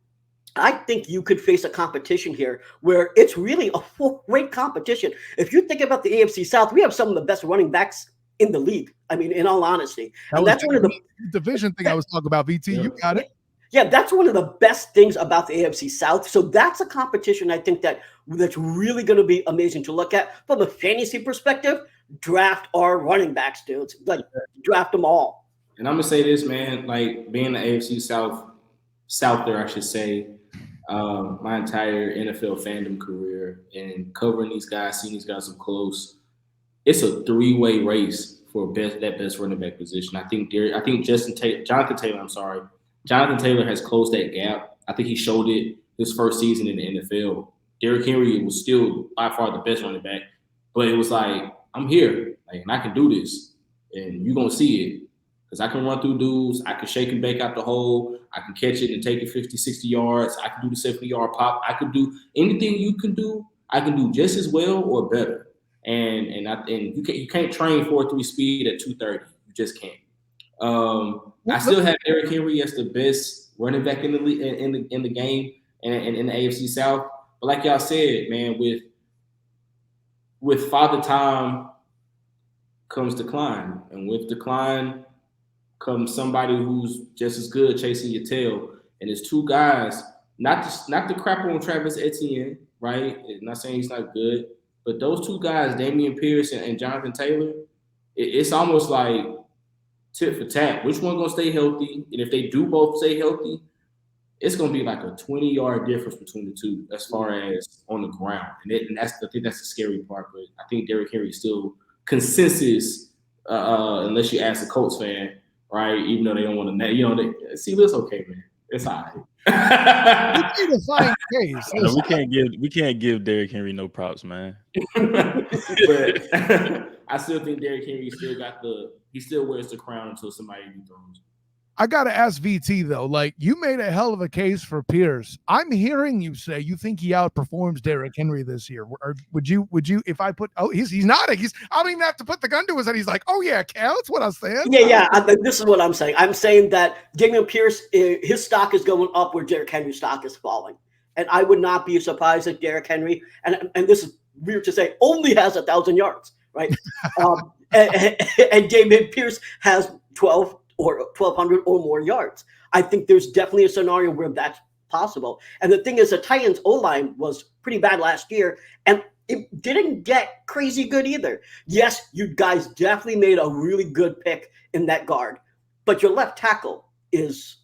I think you could face a competition here where it's really a full-weight competition. If you think about the AFC South, we have some of the best running backs in the league. I mean, in all honesty. And that's one of the division thing I was talking about, VT. You got it. Yeah, that's one of the best things about the AFC South. So that's a competition I think that's really going to be amazing to look at. From a fantasy perspective, draft our running backs, dudes. Like, draft them all. And I'm going to say this, man, like being the AFC Souther, I should say, my entire NFL fandom career and covering these guys, seeing these guys up close, it's a 3-way race for that best running back position. I think Jonathan Taylor has closed that gap. I think he showed it his first season in the NFL. Derrick Henry was still by far the best running back, but it was like, I'm here, like, and I can do this, and you're gonna see it because I can run through dudes, I can shake and bake out the hole, I can catch it and take it 50, 60 yards, I can do the 70-yard pop, I could do anything you can do, I can do just as well or better. And you can't train 4.3 speed at 230. You just can't. I still have Derrick Henry as the best running back in the league, in the game and in the AFC South. But like y'all said, man, with Father Time comes decline, and with decline comes somebody who's just as good chasing your tail. And there's 2 guys, not to crap on Travis Etienne, right? I'm not saying he's not good, but those 2 guys, Dameon Pierce and Jonathan Taylor, it's almost like tit for tat. Which one gonna stay healthy? And if they do both stay healthy, it's gonna be like a 20-yard difference between the 2 as far as on the ground. And I think that's the scary part. But I think Derrick Henry is still consensus, unless you ask a Colts fan, right? Even though they don't want to, see, that's okay, man. It's all right. We can't give Derrick Henry no props, man. But I still think Derrick Henry still wears the crown until somebody dethrones. I gotta ask VT though, like, you made a hell of a case for Pierce. I'm hearing you say you think he outperforms Derrick Henry this year. Or would you if I put he's nodding. I don't even have to put the gun to his head. He's like, oh yeah, Cal, that's what I was saying. Yeah. This is what I'm saying. I'm saying that Dameon Pierce, his stock is going up where Derrick Henry's stock is falling. And I would not be surprised if Derrick Henry, and this is weird to say, only has 1,000 yards, right? and Dameon Pierce has 1,200 or more yards. I think there's definitely a scenario where that's possible. And the thing is, the Titans O-line was pretty bad last year, and it didn't get crazy good either. Yes, you guys definitely made a really good pick in that guard, but your left tackle is,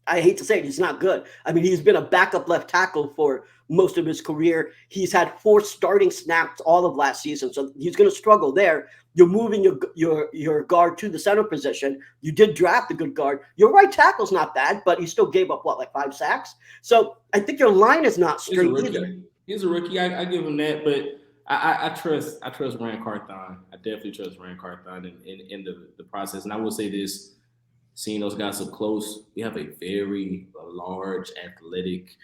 I hate to say it, he's not good. I mean, he's been a backup left tackle for most of his career. He's had 4 starting snaps all of last season, so he's going to struggle there. You're moving your guard to the center position. You did draft a good guard. Your right tackle's not bad, but he still gave up, like 5 sacks? So I think your line is not straight either. He's a rookie. I give him that, but I trust Rand Carthon. I definitely trust Rand Carthon in the process. And I will say this, seeing those guys up close, we have a very large, athletic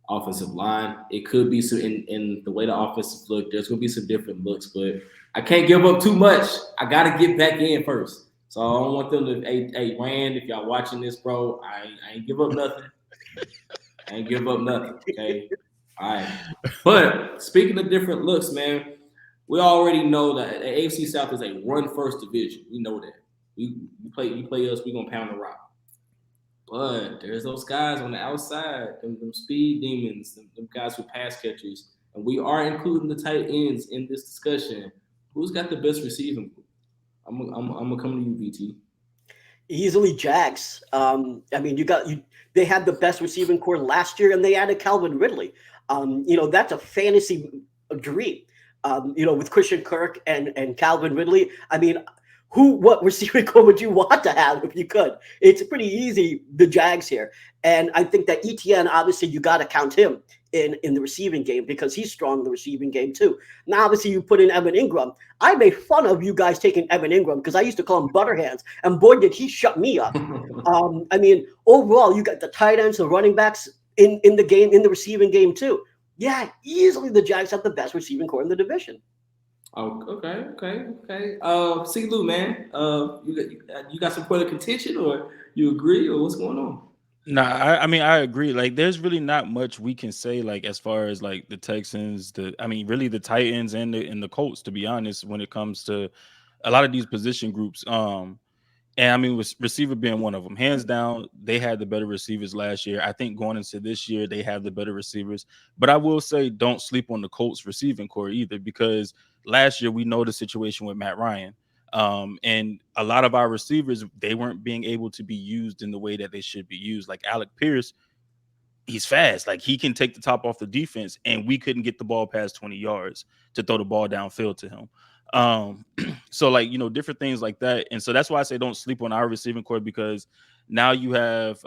offensive line. It could be some in the way the offensive look, there's going to be some different looks, but I can't give up too much. I got to get back in first. So I don't want them to, hey, Rand, if y'all watching this, bro, I ain't give up nothing. Okay? All right. But speaking of different looks, man, we already know that the AFC South is a run-first division. We know that. You play us, we're going to pound the rock. But there's those guys on the outside, them speed demons, them guys who pass catchers, and we are including the tight ends in this discussion. Who's got the best receiving group? I'm gonna come to you, VT. Easily Jags. I mean, they had the best receiving core last year, and they added Calvin Ridley. That's a fantasy dream. With Christian Kirk and Calvin Ridley. I mean, what receiving core would you want to have if you could? It's pretty easy, the Jags here. And I think that ETN, obviously, you got to count him in the receiving game because he's strong in the receiving game too. Now, obviously, you put in Evan Ingram. I made fun of you guys taking Evan Ingram because I used to call him Butterhands, and boy, did he shut me up. I mean, overall, you got the tight ends, the running backs in the game, in the receiving game too. Yeah, easily the Jags have the best receiving core in the division. Oh, okay. See, Lou, man, you got some point of contention, or you agree, or what's going on? Nah, I mean, I agree. Like, there's really not much we can say, like, as far as like the Texans, really the Titans and the Colts, to be honest, when it comes to a lot of these position groups. And I mean, with receiver being one of them, hands down, they had the better receivers last year. I think going into this year, they have the better receivers. But I will say, don't sleep on the Colts receiving core either, because last year we know the situation with Matt Ryan. And a lot of our receivers, they weren't being able to be used in the way that they should be used. Like Alec Pierce, he's fast. Like, he can take the top off the defense, and we couldn't get the ball past 20 yards to throw the ball downfield to him. So, like, different things like that. And so that's why I say don't sleep on our receiving core, because now you have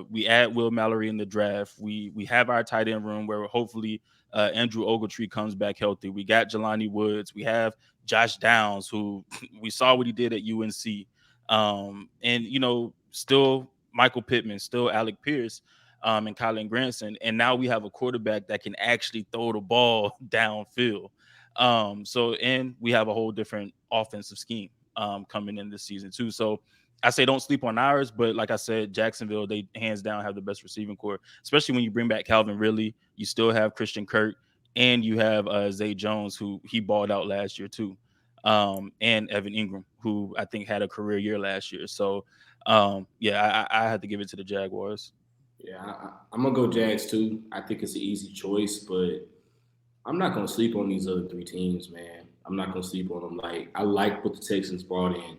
we add Will Mallory in the draft. We have our tight end room where hopefully Andrew Ogletree comes back healthy. We got Jelani Woods. We have Josh Downs, who we saw what he did at UNC. And still Michael Pittman, still Alec Pierce, and Kylan Granson. And now we have a quarterback that can actually throw the ball downfield. And we have a whole different offensive scheme coming in this season too. So I say don't sleep on ours, but like I said, Jacksonville, they hands down have the best receiving core, especially when you bring back Calvin Ridley. You still have Christian Kirk, and you have Zay Jones, who he balled out last year too. And Evan Ingram, who I think had a career year last year. So I had to give it to the Jaguars. Yeah, I'm gonna go Jags too. I think it's an easy choice, but I'm not gonna sleep on these other three teams, man. I'm not gonna sleep on them. Like, I like what the Texans brought in.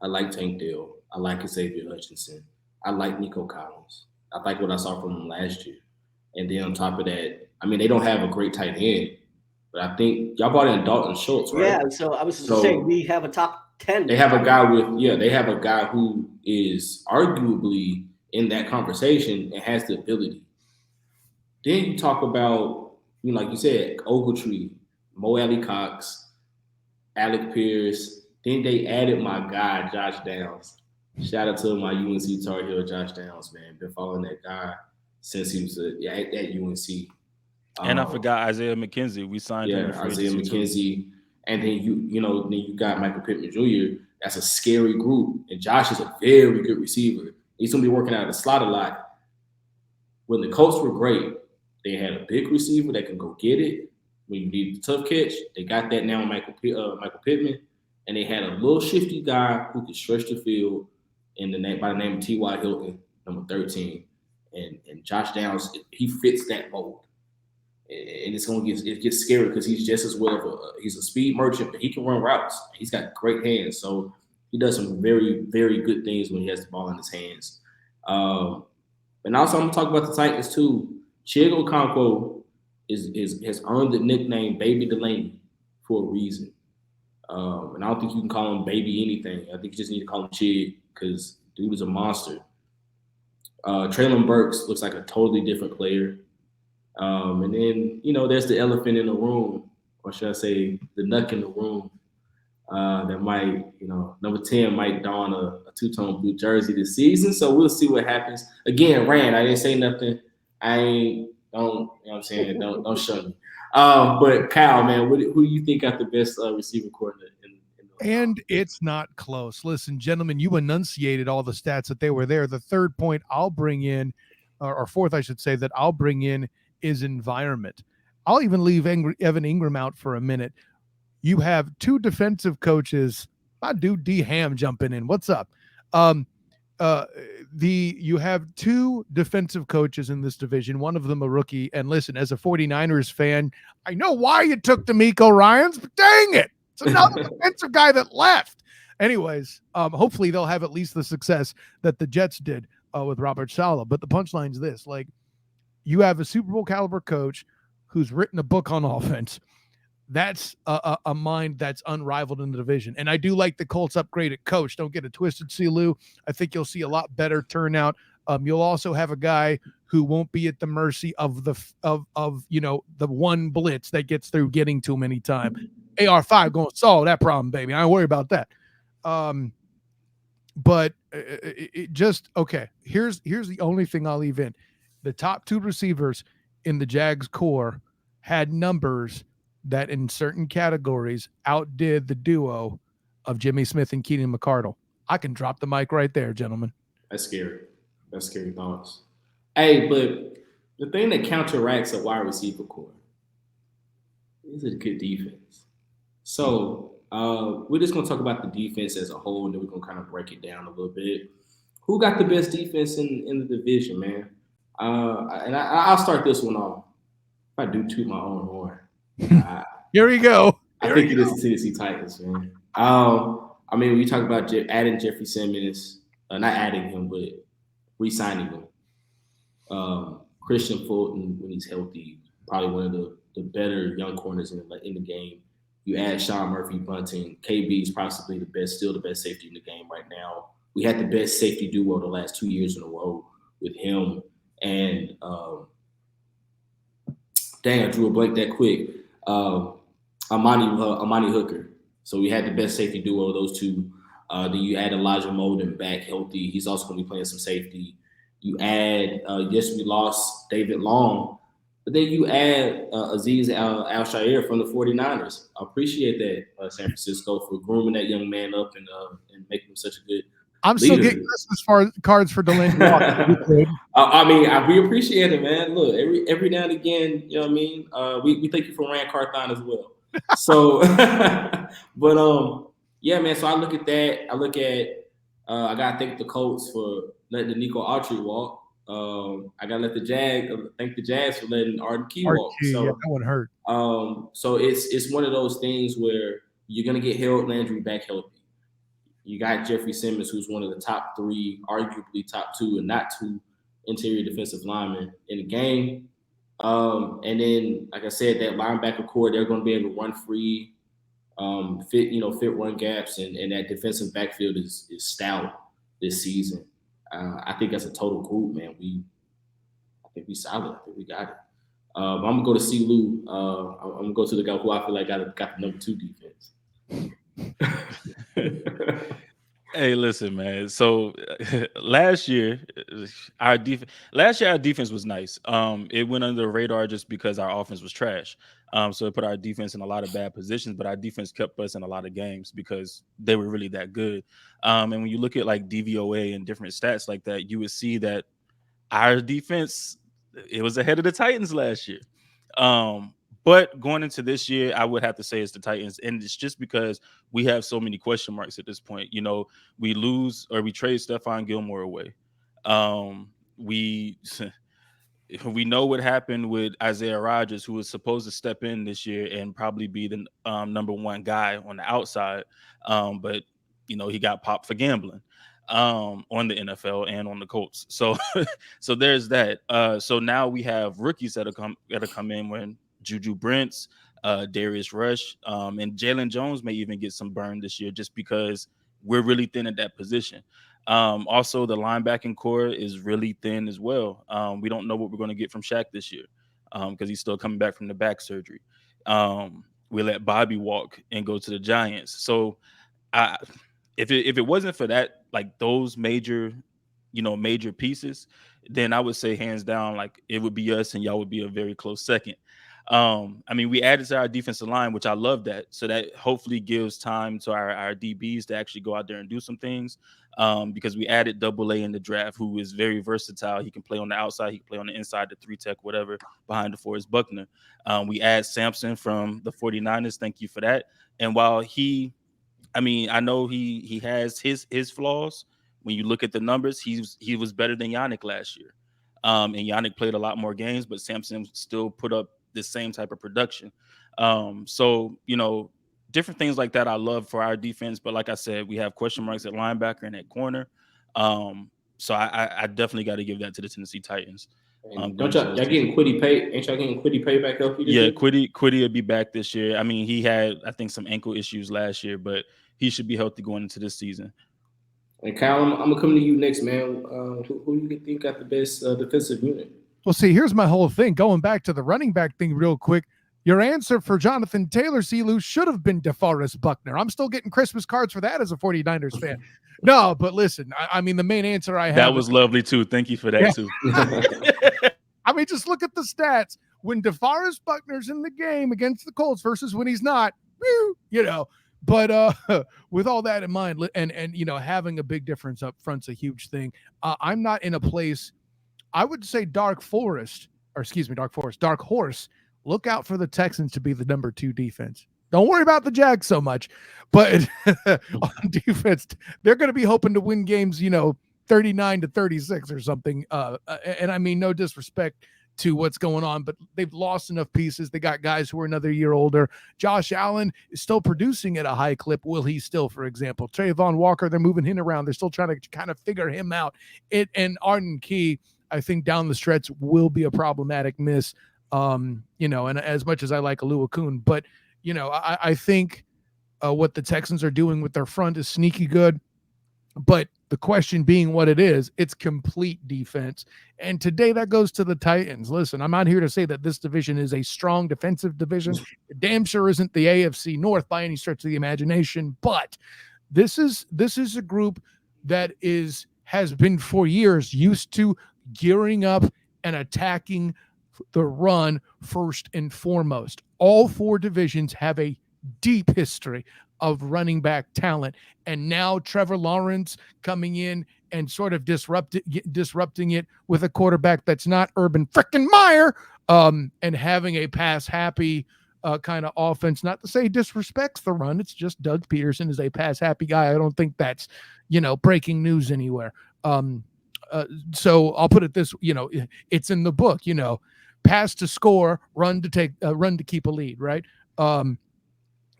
I like Tank Dell. I like Xavier Hutchinson. I like Nico Collins. I like what I saw from him last year. And then on top of that, I mean, they don't have a great tight end, but I think y'all brought in Dalton Schultz, right? Yeah, so I was just saying we have a top 10. They have a guy who is arguably in that conversation and has the ability. Then you talk about, like you said, Ogletree, Mo Alley Cox, Alec Pierce. Then they added my guy, Josh Downs. Shout out to my UNC Tar Heel, Josh Downs, man. Been following that guy since he was at UNC. And I forgot Isaiah McKenzie. We signed him. Isaiah McKenzie. And then you got Michael Pittman Jr. That's a scary group. And Josh is a very good receiver. He's gonna be working out of the slot a lot. When the Colts were great, they had a big receiver that can go get it. When you need the tough catch, they got that now, Michael Pittman. And they had a little shifty guy who could stretch the field by the name of T.Y. Hilton, number 13. And Josh Downs, he fits that mold. And it gets scary because he's just as well he's a speed merchant, but he can run routes. He's got great hands. So he does some very, very good things when he has the ball in his hands. And also I'm gonna talk about the Titans too. Chigo Okonkwo has earned the nickname Baby Delaney for a reason. And I don't think you can call him Baby anything. I think you just need to call him Chig because dude is a monster. Traylon Burks looks like a totally different player. And then, there's the elephant in the room, or should I say the nut in the room, that might, number 10 might don a two-tone blue jersey this season. So we'll see what happens. Again, Rand, I didn't say nothing. Don't shun me. But Kyle, man, who do you think got the best receiving core in And it's not close. Listen, gentlemen, you enunciated all the stats that they were there. The third point I'll bring in, or fourth, I should say, that I'll bring in is environment. I'll even leave Evan Ingram out for a minute. You have two defensive coaches. My dude D Ham jumping in. What's up? you have two defensive coaches in this division, one of them a rookie. And listen, as a 49ers fan, I know why you took D'Amico Ryans, but dang it, it's another defensive guy that left. Anyways, hopefully they'll have at least the success that the Jets did with Robert Saleh. But the punchline's this: like, you have a Super Bowl caliber coach who's written a book on offense. That's a mind that's unrivaled in the division. And I do like the Colts upgraded coach. Don't get it twisted, Lou. I think you'll see a lot better turnout. You'll also have a guy who won't be at the mercy of the one blitz that gets through getting to him anytime. AR5 going to solve that problem, baby. I don't worry about that. But it just okay. Here's the only thing I'll leave in: the top two receivers in the Jags core had numbers that in certain categories outdid the duo of Jimmy Smith and Keenan McCardle. I can drop the mic right there, gentlemen. That's scary. That's scary thoughts. Hey, but the thing that counteracts a wide receiver core is a good defense. So we're just going to talk about the defense as a whole, and then we're going to kind of break it down a little bit. Who got the best defense in the division, man? And I'll start this one off. If I do toot my own horn. Here we go. I think it is the Tennessee Titans, man. I mean, when you talk about adding Jeffrey Simmons, not adding him, but re-signing him. Christian Fulton, when he's healthy, probably one of the better young corners in the game. You add Sean Murphy-Bunting. KB is possibly still the best safety in the game right now. We had the best safety duo the last 2 years in a row with him and dang, I drew a blank that quick. Amani Hooker. So we had the best safety duo of those two. Then you add Elijah Molden back healthy. He's also going to be playing some safety. You add, yes, we lost David Long, but then you add Azeez Al-Shaair from the 49ers. I appreciate that, San Francisco, for grooming that young man up and making him such a good I'm leader. still getting Christmas cards for Delaney Walker. I mean, we appreciate it, man. Look, every now and again, you know what I mean? We thank you for Rand Carthon as well. So, but yeah, man. So I look at that. I look at I gotta thank the Colts for letting Nico Autry walk. I gotta thank the Jags for letting Arden Key walk. So yeah, that one hurt. So it's one of those things where you're gonna get Harold Landry back healthy. You got Jeffrey Simmons, who's one of the top three, arguably top two, and not two interior defensive linemen in the game. And then, like I said, that linebacker core, they're going to be able to run free, fit run gaps, and that defensive backfield is stout this season. I think as a total group, man, I think we solid. I think we got it. I'm gonna go to C. Lou. I'm gonna go to the guy who I feel like got the number 2 defense. Hey, listen, man. So last year our defense was nice. It went under the radar just because our offense was trash. So it put our defense in a lot of bad positions, but our defense kept us in a lot of games because they were really that good. And when you look at like DVOA and different stats like that, you would see that our defense, it was ahead of the Titans last year. But going into this year, I would have to say it's the Titans. And it's just because we have so many question marks at this point. You know, we trade Stephon Gilmore away. We know what happened with Isaiah Rodgers, who was supposed to step in this year and probably be the number 1 guy on the outside. But, you know, he got popped for gambling on the NFL and on the Colts. So so there's that. So now we have rookies that come in when Juju Brents, Darius Rush, and Jalen Jones may even get some burn this year just because we're really thin at that position. Also, the linebacking core is really thin as well. We don't know what we're going to get from Shaq this year because he's still coming back from the back surgery. We let Bobby walk and go to the Giants. So if it wasn't for that, like those major pieces, then I would say hands down, like it would be us and y'all would be a very close second. I mean, we added to our defensive line, which I love that. So that hopefully gives time to our DBs to actually go out there and do some things. Because we added Double A in the draft, who is very versatile. He can play on the outside, he can play on the inside, the 3-tech, whatever, behind DeForest Buckner. We add Sampson from the 49ers. Thank you for that. And while I know he has his flaws, when you look at the numbers, he was better than Yannick last year. And Yannick played a lot more games, but Samson still put up the same type of production. So, different things like that I love for our defense. But like I said, we have question marks at linebacker and at corner. So I definitely got to give that to the Tennessee Titans. Don't y'all getting Quiddy pay? Ain't y'all getting Quiddy pay back up? Yeah, Quiddy will be back this year. I mean, he had, I think, some ankle issues last year, but he should be healthy going into this season. And Kyle, I'm gonna come to you next, man. Who do you think got the best defensive unit? Well, see, here's my whole thing. Going back to the running back thing real quick. Your answer for Jonathan Taylor, Silu, should have been DeForest Buckner. I'm still getting Christmas cards for that as a 49ers fan. No, but listen, I mean, the main answer I have. That was lovely, too. Thank you for that, too. I mean, just look at the stats. When DeForest Buckner's in the game against the Colts versus when he's not, But with all that in mind, and having a big difference up front's a huge thing. I'm not in a place, I would say Dark Horse. Look out for the Texans to be the number 2 defense. Don't worry about the Jags so much, but on defense, they're going to be hoping to win games, 39-36 or something. And I mean, no disrespect to what's going on, but they've lost enough pieces. They got guys who are another year older. Josh Allen is still producing at a high clip. Will he still, for example? Trayvon Walker, they're moving him around. They're still trying to kind of figure him out. And Arden Key, I think down the stretch will be a problematic miss. And as much as I like Oluokun, but I think what the Texans are doing with their front is sneaky good. But the question being what it is, it's complete defense. And today that goes to the Titans. Listen, I'm not here to say that this division is a strong defensive division. It damn sure isn't the AFC North by any stretch of the imagination. But this is a group that has been for years used to gearing up and attacking the run first and foremost. All 4 divisions have a deep history of running back talent. And now Trevor Lawrence coming in and sort of disrupting it with a quarterback that's not Urban frickin' Meyer, and having a pass-happy kind of offense. Not to say he disrespects the run. It's just Doug Peterson is a pass-happy guy. I don't think that's, breaking news anywhere. So I'll put it this, it's in the book, pass to score, run to keep a lead, right?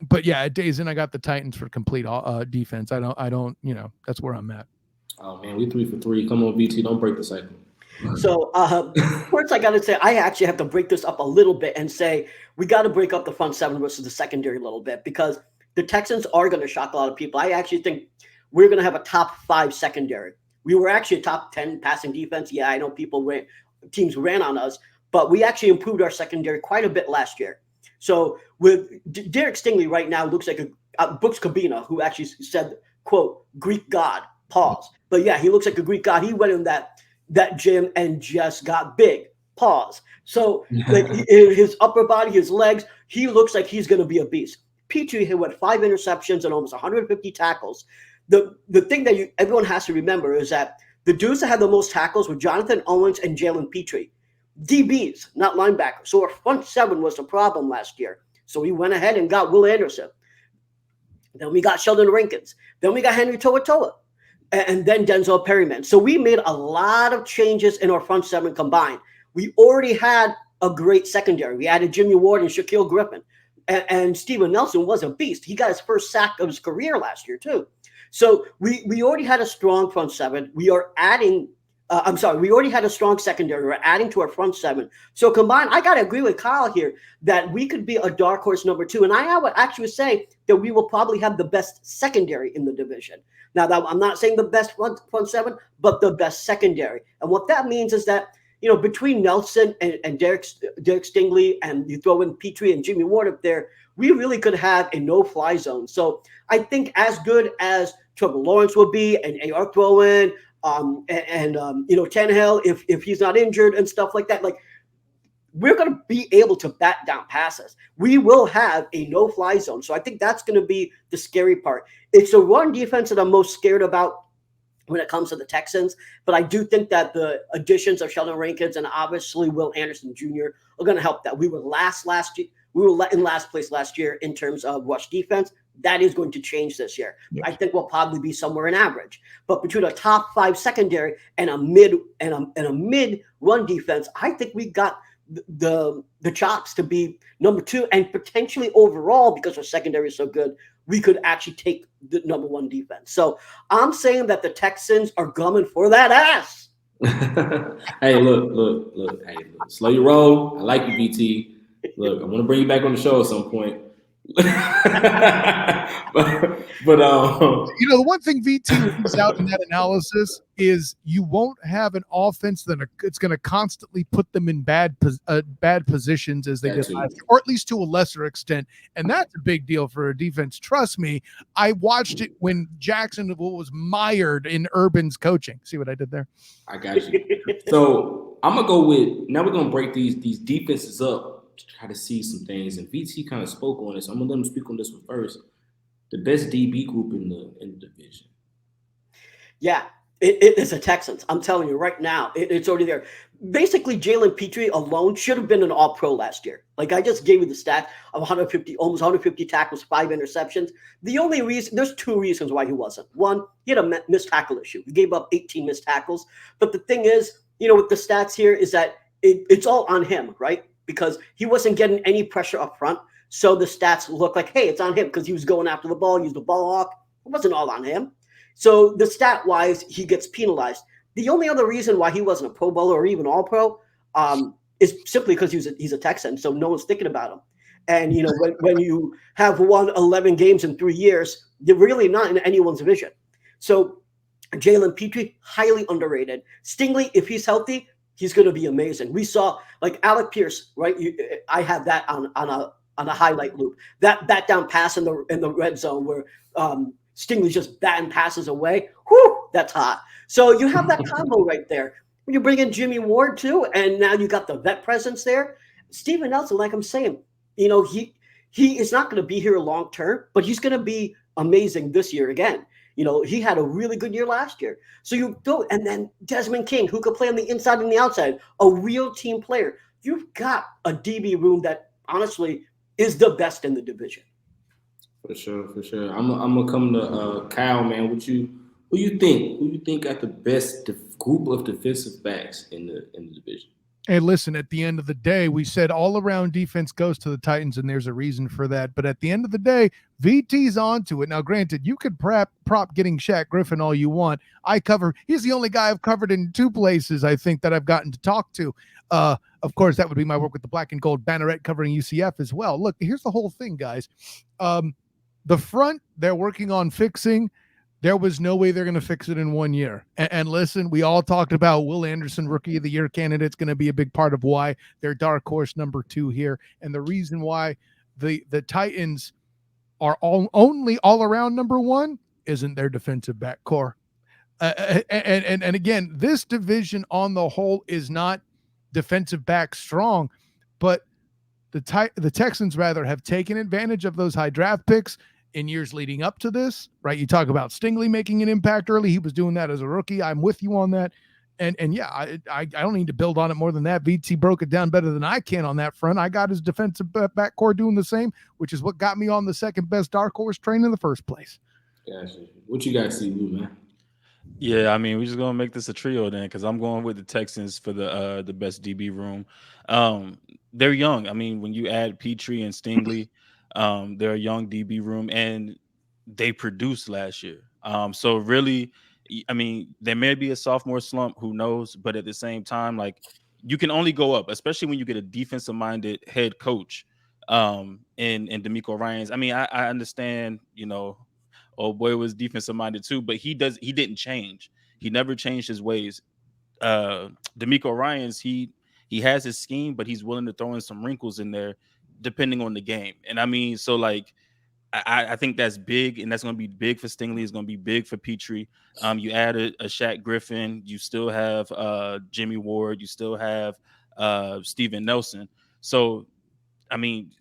But yeah, at days in, I got the Titans for complete defense. I don't, that's where I'm at. Oh man, we 3 for 3. Come on, BT, don't break the cycle. So first, I got to say, I actually have to break this up a little bit and say we got to break up the front 7 versus the secondary a little bit, because the Texans are going to shock a lot of people. I actually think we're going to have a top 5 secondary. We were actually a top 10 passing defense. Yeah, I know teams ran on us, but we actually improved our secondary quite a bit last year. So with Derek Stingley right now looks like Brooks Cabina, who actually said, quote, Greek god, pause. But yeah, he looks like a Greek god. He went in that gym and just got big, pause. So like his upper body, his legs, he looks like he's going to be a beast. Petrie had 5 interceptions and almost 150 tackles. The thing that everyone has to remember is that the dudes that had the most tackles were Jonathan Owens and Jalen Petrie. DBs, not linebackers. So our front 7 was the problem last year. So we went ahead and got Will Anderson. Then we got Sheldon Rankins. Then we got Henry To'oTo'o. And then Denzel Perryman. So we made a lot of changes in our front 7 combined. We already had a great secondary. We added Jimmy Ward and Shaquille Griffin. And Steven Nelson was a beast. He got his first sack of his career last year, too. So we already had a strong front 7. We are adding we already had a strong secondary. We're adding to our front 7. So combined, I got to agree with Kyle here that we could be a dark horse number 2. And I would actually say that we will probably have the best secondary in the division. Now, I'm not saying the best front 7, but the best secondary. And what that means is that, between Nelson and Derek Stingley, and you throw in Petrie and Jimmy Ward up there, we really could have a no-fly zone. So I think as good as Trevor Lawrence will be, and AR throw-in, Tannehill, if he's not injured and stuff like that, like we're going to be able to bat down passes. We will have a no-fly zone. So I think that's going to be the scary part. It's the run defense that I'm most scared about when it comes to the Texans. But I do think that the additions of Sheldon Rankins and obviously Will Anderson Jr. are going to help that. We were last year. We were in last place last year in terms of rush defense. That is going to change this year. Yes. I think we'll probably be somewhere in average. But between a top 5 secondary and a mid run defense, I think we got the chops to be number 2, and potentially overall, because our secondary is so good, we could actually take the number 1 defense. So I'm saying that the Texans are coming for that ass. Hey, look. Hey, look. Slow your roll. I like you, BT. Look, I want to bring you back on the show at some point. but The one thing VT leaves out in that analysis is you won't have an offense that it's going to constantly put them in bad positions as they did last year, or at least to a lesser extent, and that's a big deal for a defense. Trust me, I watched it when Jacksonville was mired in Urban's coaching. See what I did there? I got you. So I'm gonna go with, now we're gonna break these defenses up to try to see some things, and VT kind of spoke on this. I'm gonna let him speak on this one first. The best DB group in the division. Yeah, it is the Texans. I'm telling you right now, it's already there. Basically, Jalen Petrie alone should have been an All-Pro last year. Like I just gave you the stat of almost 150 tackles, 5 interceptions. The only reason, there's 2 reasons why he wasn't. One, he had a missed tackle issue. He gave up 18 missed tackles. But the thing is, with the stats here is that it's all on him, right? Because he wasn't getting any pressure up front. So the stats look like, hey, it's on him because he was going after the ball, he was the ball hawk. It wasn't all on him. So the stat-wise, he gets penalized. The only other reason why he wasn't a Pro Bowler or even All-Pro is simply because he's a Texan, so no one's thinking about him. And, when you have won 11 games in 3 years, you're really not in anyone's vision. So Jalen Petrie, highly underrated. Stingley, if he's healthy, he's going to be amazing. We saw, like, Alec Pierce, right? I have that on a highlight loop. That down pass in the red zone where Stingley just batting passes away. Whew, that's hot. So you have that combo right there. You bring in Jimmy Ward too, and now you got the vet presence there. Steven Nelson, like I'm saying, he is not going to be here long term, but he's going to be amazing this year again. He had a really good year last year. So you go, and then Desmond King, who could play on the inside and the outside, a real team player. You've got a DB room that honestly is the best in the division. For sure. I'm gonna come to Kyle, man. Who you think got the best group of defensive backs in the division? Hey, listen, at the end of the day, we said all-around defense goes to the Titans, and there's a reason for that. But at the end of the day, VT's onto it. Now, granted, you could prop getting Shaq Griffin all you want. He's the only guy I've covered in 2 places, I think, that I've gotten to talk to. Of course, that would be my work with the Black and Gold Banneret covering UCF as well. Look, here's the whole thing, guys. The front, they're working on fixing. There was no way they're going to fix it in 1 year. And listen, we all talked about Will Anderson, Rookie of the Year candidate's going to be a big part of why they're dark horse number 2 here. And the reason why the Titans are only all around number 1 isn't their defensive back core. And again, this division on the whole is not defensive back strong, but the Texans rather have taken advantage of those high draft picks in years leading up to this, right? You talk about Stingley making an impact early. He was doing that as a rookie. I'm with you on that. And yeah, I don't need to build on it more than that. VT broke it down better than I can on that front. I got his defensive back core doing the same, which is what got me on the second best dark horse train in the first place. Gotcha. What you guys see, Lou, man? Yeah, I mean, we're just gonna make this a trio then, because I'm going with the Texans for the best DB room. They're young. I mean, when you add Petrie and Stingley, they're a young DB room, and they produced last year. So really, I mean, there may be a sophomore slump, who knows? But at the same time, like, you can only go up, especially when you get a defensive-minded head coach in D'Amico Ryans. I mean, I understand, old boy was defensive minded too, but he didn't change. He never changed his ways. D'Amico Ryans, he has his scheme, but he's willing to throw in some wrinkles in there depending on the game. And I mean, so like, I think that's big, and that's going to be big for Stingley. It's going to be big for Petrie. You add a Shaq Griffin. You still have Jimmy Ward. You still have Steven Nelson. So, I mean,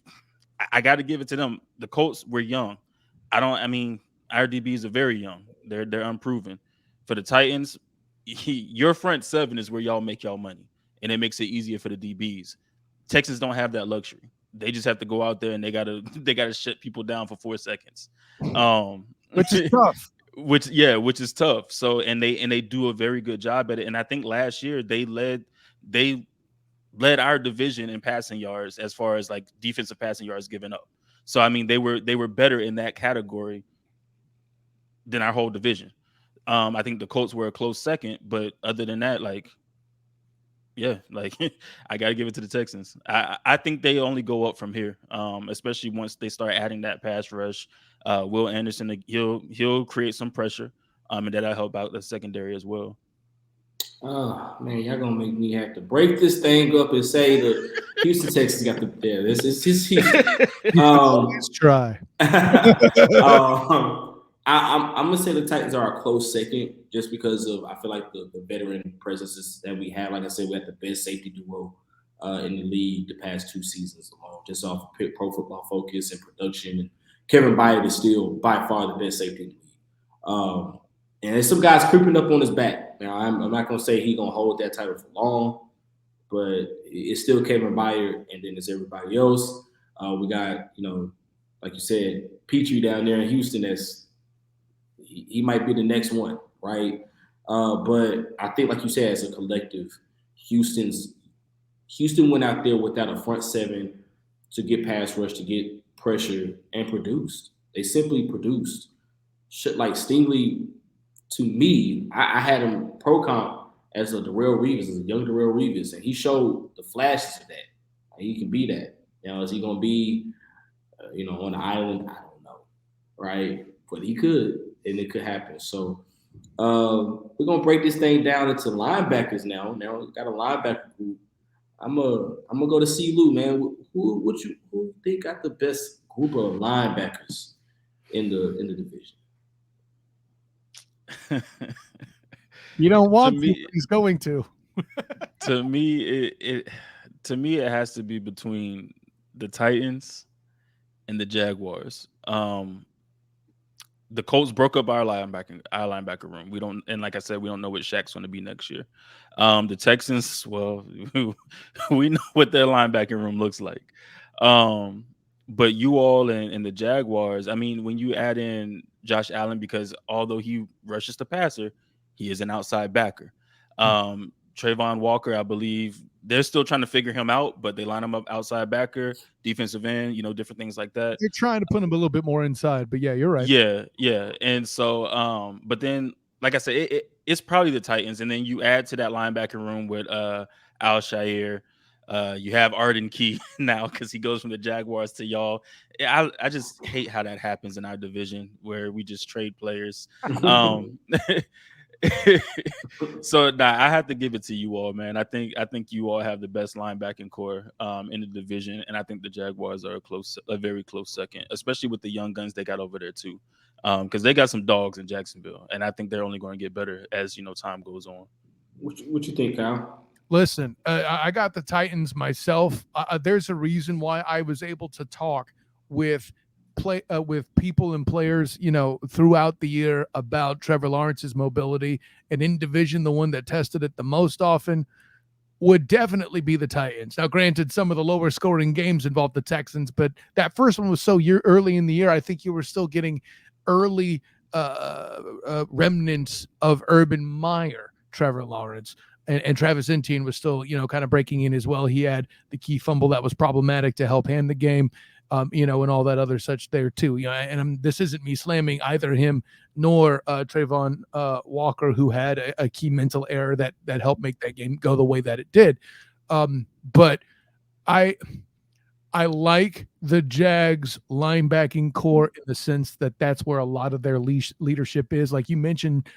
I got to give it to them. The Colts were young. Our DBs are very young. They're unproven. For the Titans, your front 7 is where y'all make y'all money, and it makes it easier for the DBs. Texans don't have that luxury. They just have to go out there and they gotta shut people down for 4 seconds. Which is tough. Which is tough. So and they do a very good job at it. And I think last year they led our division in passing yards as far as like defensive passing yards given up. So I mean they were better in that category than our whole division. I think the Colts were a close second, but other than that, like, yeah, like I got to give it to the Texans. I think they only go up from here, especially once they start adding that pass rush. Will Anderson, he'll create some pressure, and that'll help out the secondary as well. Oh man, y'all gonna make me have to break this thing up and say the Houston Texans got the this is Houston. Let's try. I'm gonna say the Titans are a close second, just because of I feel like the veteran presences that we have. Like I said, we had the best safety duo in the league the past 2 seasons alone, just off Pro Football Focus and production. And Kevin Byard is still by far the best safety in the league. And there's some guys creeping up on his back. Now, I'm not gonna say he's gonna hold that title for long, but it's still Kevin Byard, and then it's everybody else. We got, like you said, Petrie down there in Houston. He might be the next one, right? But I think, like you said, as a collective, Houston went out there without a front seven to get pass rush, to get pressure, and produced. They simply produced. Like Stingley, to me, I had him pro comp as a Darrelle Revis, as a young Darrelle Revis, and he showed the flashes of that. Like, he can be that. Is he gonna be, on the island? I don't know, right? But he could, and it could happen. So we're gonna break this thing down into linebackers now. Now we got a linebacker group. I'm gonna go to C. Lou, man. Who you think got the best group of linebackers in the division? You don't want to, he's going to. To me, it has to be between the Titans and the Jaguars. The Colts broke up our linebacker room. We don't, and like I said, we don't know what Shaq's going to be next year. The Texans, well, we know what their linebacker room looks like. But you all and the Jaguars, I mean, when you add in Josh Allen, because although he rushes the passer, he is an outside backer. Trayvon Walker, I believe they're still trying to figure him out, but they line him up outside backer, defensive end, different things like that. They're trying to put him a little bit more inside, but yeah, you're right. Yeah. And so, but then, like I said, it's probably the Titans. And then you add to that linebacker room with Al-Shaair. You have Arden Key now because he goes from the Jaguars to y'all. I just hate how that happens in our division where we just trade players. So I have to give it to you all, man. I think you all have the best linebacking core in the division, and I think the Jaguars are a very close second, especially with the young guns they got over there too, because they got some dogs in Jacksonville, and I think they're only going to get better as time goes on. What you think, Kyle? Listen, I got the Titans myself. There's a reason why I was able to talk with people and players, throughout the year about Trevor Lawrence's mobility, and in division, the one that tested it the most often would definitely be the Titans. Now, granted, some of the lower scoring games involved the Texans, but that first one was so early in the year. I think you were still getting early remnants of Urban Meyer, Trevor Lawrence. And Travis Etienne was still, kind of breaking in as well. He had the key fumble that was problematic to help hand the game. And all that other such there too. And this isn't me slamming either him nor Trayvon Walker, who had a key mental error that helped make that game go the way that it did. But I like the Jags linebacking core in the sense that that's where a lot of their leadership is. Like you mentioned,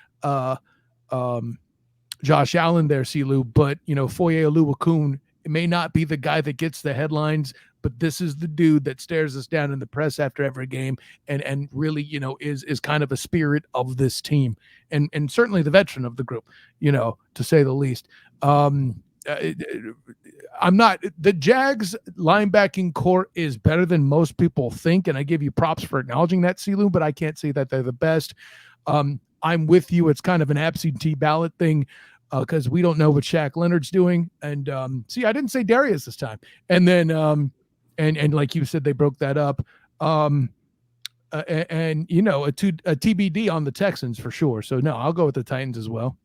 Josh Allen there, Silu, but Foye Oluokun, it may not be the guy that gets the headlines, but this is the dude that stares us down in the press after every game and really, is kind of a spirit of this team and certainly the veteran of the group, to say the least. The Jags linebacking core is better than most people think. And I give you props for acknowledging that, Silu, but I can't say that they're the best. I'm with you. It's kind of an absentee ballot thing. Because we don't know what Shaq Leonard's doing. And I didn't say Darius this time. And then and like you said, they broke that up. And you know, a TBD on the Texans for sure. So no, I'll go with the Titans as well.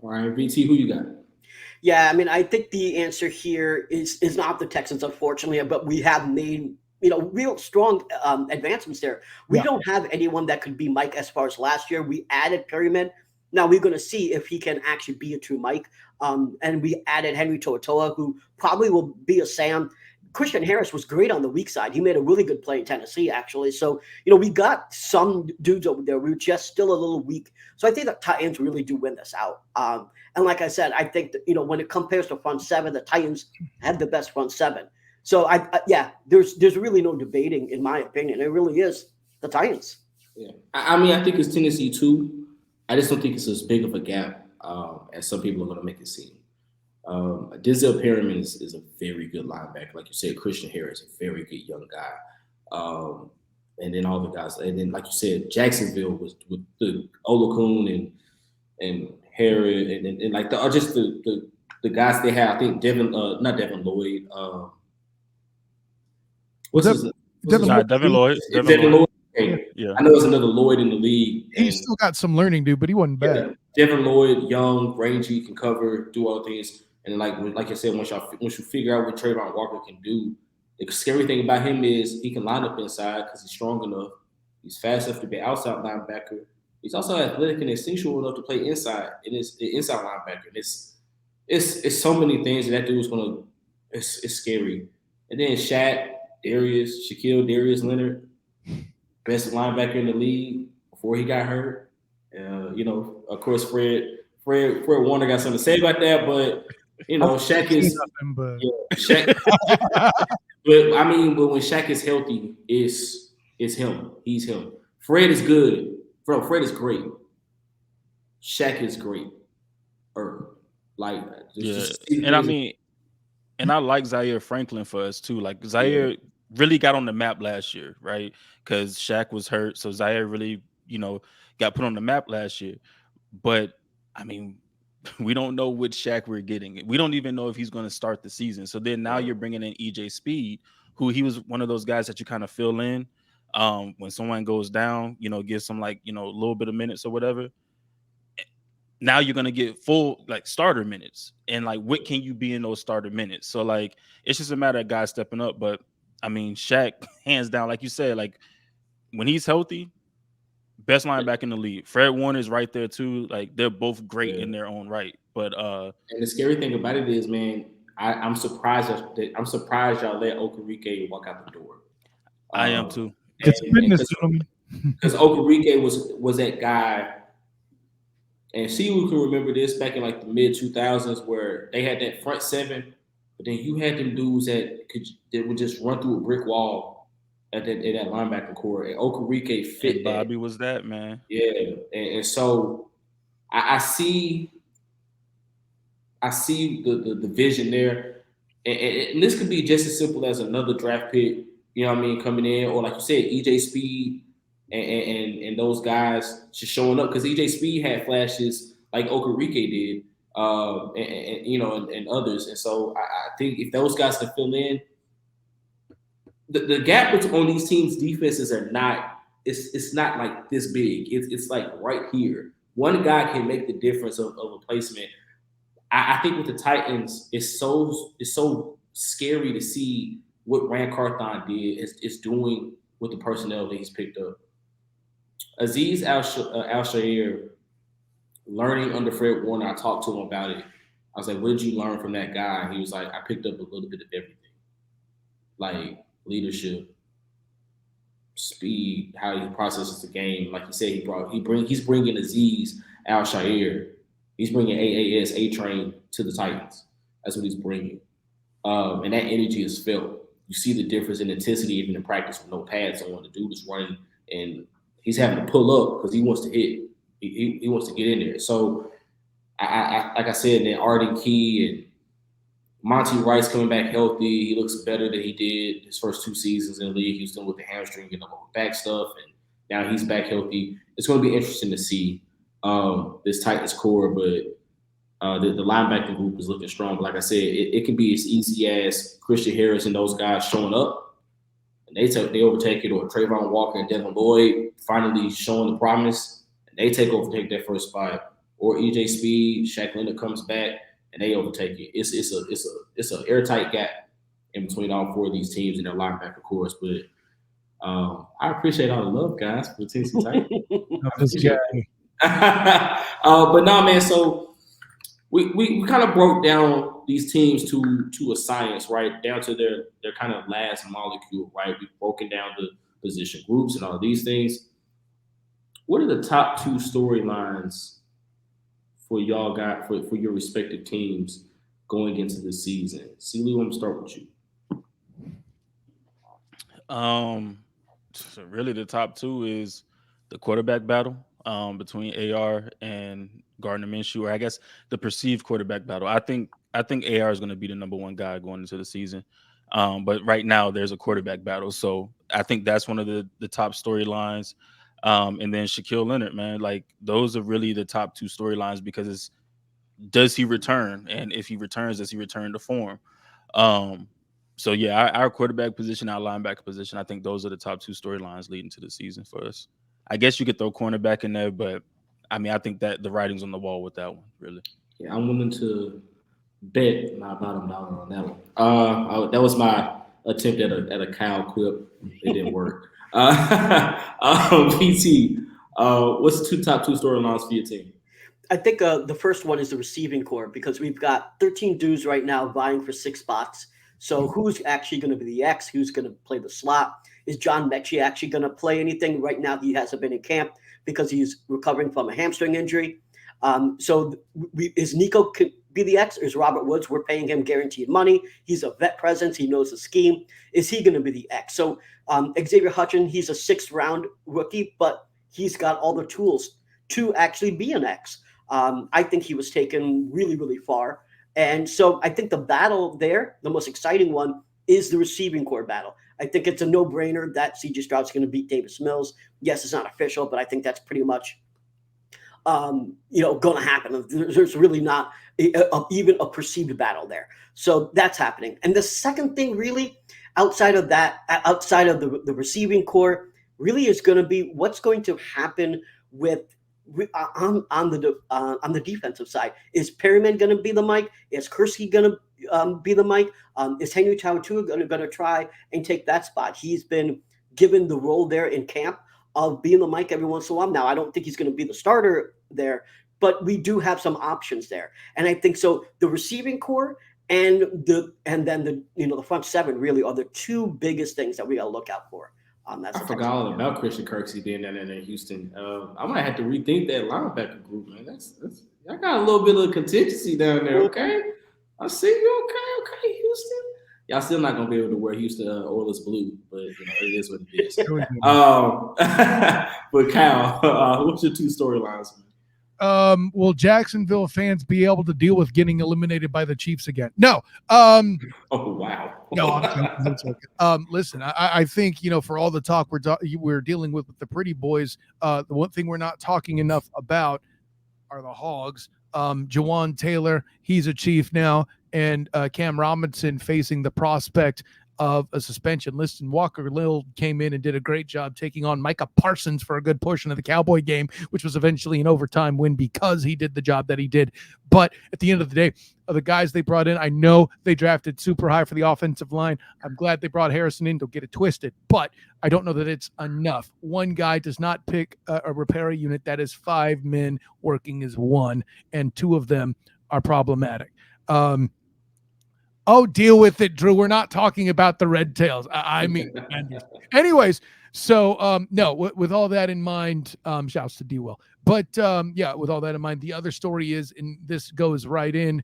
All right, VT, who you got? Yeah, I mean, I think the answer here is not the Texans, unfortunately, but we have made real strong advancements there. We don't have anyone that could be Mike as far as last year. We added Perryman. Now we're going to see if he can actually be a true Mike. And we added Henry To'oTo'o, who probably will be a Sam. Christian Harris was great on the weak side. He made a really good play in Tennessee, actually. So, we got some dudes over there. We were just still a little weak. So I think the Titans really do win this out. And like I said, I think that, when it compares to front seven, the Titans have the best front seven. So there's really no debating, in my opinion. It really is the Titans. Yeah, I mean, I think it's Tennessee too. I just don't think it's as big of a gap as some people are going to make it seem. Denzel Perryman is a very good linebacker. Like you said, Christian Harris, a very good young guy. And then all the guys. And then, like you said, Jacksonville was with the Olakun and Harris and like the guys they have. I think not Devin Lloyd. Devin Lloyd. Devin Lloyd. Okay. Yeah. I know there's another Lloyd in the league. He's still got some learning to do, but he wasn't bad. Devin Lloyd, young, rangy, can cover, do all things. And like I said, once you figure out what Trayvon Walker can do, the scary thing about him is he can line up inside because he's strong enough. He's fast enough to be outside linebacker. He's also athletic and instinctual enough to play inside. And it's inside linebacker. It's so many things that dude's gonna. It's scary. And then Shaquille Darius Leonard, best linebacker in the league before he got hurt. Of course, Fred Warner got something to say about that, but Shaq is Shaq. but when Shaq is healthy, it's him. He's him. Fred is good. Fred is great. Shaq is great. And I like Zaire Franklin for us too. Like Zaire really got on the map last year, right? Because Shaq was hurt, so Zaire really, got put on the map last year. But I mean, we don't know which Shaq we're getting. We don't even know if he's going to start the season. So then now you're bringing in EJ Speed, who he was one of those guys that you kind of fill in when someone goes down, gives some a little bit of minutes or whatever. Now you're going to get full starter minutes, and what can you be in those starter minutes? So it's just a matter of guys stepping up. But I mean, Shaq, hands down, like you said, when he's healthy, best linebacker in the league. Fred Warner is right there too. They're both great in their own right. But and the scary thing about it is, man, I'm surprised y'all let Okereke walk out the door. I am too. It's business, because Okereke was that guy. And see who can remember this back in the mid 2000s where they had that front seven, but then you had them dudes that would just run through a brick wall at that linebacker core. And Okereke fit and Bobby was that, man. Yeah, and so I see the vision there, and this could be just as simple as another draft pick. Coming in, or like you said, EJ Speed. And those guys just showing up because EJ Speed had flashes like Okereke did, and others. And so I think if those guys can fill in, the gap on these teams' defenses are not. It's not this big. It's right here. One guy can make the difference of a placement. I think with the Titans, it's so scary to see what Rand Carthon did is doing with the personnel that he's picked up. Azeez Al-Shaair, learning under Fred Warner, I talked to him about it. I was like, what did you learn from that guy? He was like, I picked up a little bit of everything. Leadership, speed, how he processes the game. Like he said, he's bringing Azeez Al-Shaair. He's bringing AAS, A-Train to the Titans. That's what he's bringing. And that energy is felt. You see the difference in intensity even in practice with no pads on. The dude is running and he's having to pull up because he wants to hit. He wants to get in there. So, I like I said, then Arden Key and Monty Rice coming back healthy. He looks better than he did his first 2 seasons in the league. He was dealing with the hamstring and back stuff, and now he's back healthy. It's going to be interesting to see this Titans core, but The linebacking group is looking strong. But like I said, it can be as easy as Christian Harris and those guys showing up, and they overtake it, or Trayvon Walker and Devin Lloyd finally showing the promise, and they take that first spot, or EJ Speed, Shaq Leonard comes back, and they overtake it. It's a airtight gap in between all four of these teams and their linebacker cores. But I appreciate all the love, guys, for the Tennessee Titans. But no, man. So we kind of broke down these teams to a science, right? Down to their kind of last molecule, right? We've broken down the position groups and all these things. What are the top two storylines for y'all got for your respective teams going into the season? Celie, I'm gonna start with you. So really the top two is the quarterback battle between AR and Gardner Minshew, or I guess the perceived quarterback battle. I think AR is going to be the number one guy going into the season. But right now there's a quarterback battle. So I think that's one of the top storylines. And then Shaquille Leonard, man, like those are really the top two storylines, because does he return? And if he returns, does he return to form? So yeah, our quarterback position, our linebacker position, I think those are the top two storylines leading to the season for us. I guess you could throw cornerback in there, but I mean, I think that the writing's on the wall with that one, really. Yeah, I'm willing to bet my bottom dollar on that one. That was my attempt at a Kyle quip. It didn't work. PT, what's the top two storylines for your team? I think the first one is the receiving core, because we've got 13 dudes right now vying for 6 spots. So who's actually going to be the X? Who's going to play the slot? Is John Mechie actually going to play anything? Right now, he hasn't been in camp because he's recovering from a hamstring injury. Is Nico be the X, or is Robert Woods? We're paying him guaranteed money. He's a vet presence. He knows the scheme. Is he going to be the X? So Xavier Hutchin, he's a 6th round rookie, but he's got all the tools to actually be an X. I think he was taken really, really far. And so I think the battle there, the most exciting one, is the receiving core battle. I think it's a no-brainer that C.J. Stroud's going to beat Davis Mills. Yes, it's not official, but I think that's pretty much going to happen. There's really not even a perceived battle there. So that's happening. And the second thing, really, outside of the receiving core, really is going to be what's going to happen on the defensive side. Is Perryman going to be the mic? Is Kursky going to be the mic? Is Henry Tautua going to try and take that spot? He's been given the role there in camp of being the mic every once in a while. Now, I don't think he's going to be the starter there, but we do have some options there. And I think so the receiving core and then the front 7 really are the two biggest things that we got to look out for. I forgot all about Christian Kirksey being down there in Houston. I might have to rethink that linebacker group, man. I got a little bit of contingency down there. Okay, I see you. Okay, Houston. Y'all still not gonna be able to wear Houston Oilers blue, but it is what it is. But Kyle, what's your two storylines, man? Will Jacksonville fans be able to deal with getting eliminated by the Chiefs again? No. Oh wow. No, I'm joking. Listen, I think for all the talk we're dealing with the pretty boys, the one thing we're not talking enough about are the Hogs. Jawan Taylor, he's a Chief now, and Cam Robinson facing the prospect of a suspension. Listen, Walker Little came in and did a great job taking on Micah Parsons for a good portion of the Cowboy game, which was eventually an overtime win because he did the job that he did. But at the end of the day, the guys they brought in, I know they drafted super high for the offensive line. I'm glad they brought Harrison in. Don't get it twisted, but I don't know that it's enough. One guy does not pick a repair unit that is 5 men working as one, and 2 of them are problematic. Oh, deal with it, Drew. We're not talking about the Red Tails. I mean, anyways. So, no, with all that in mind, shouts to D-Will. But, with all that in mind, the other story is, and this goes right in,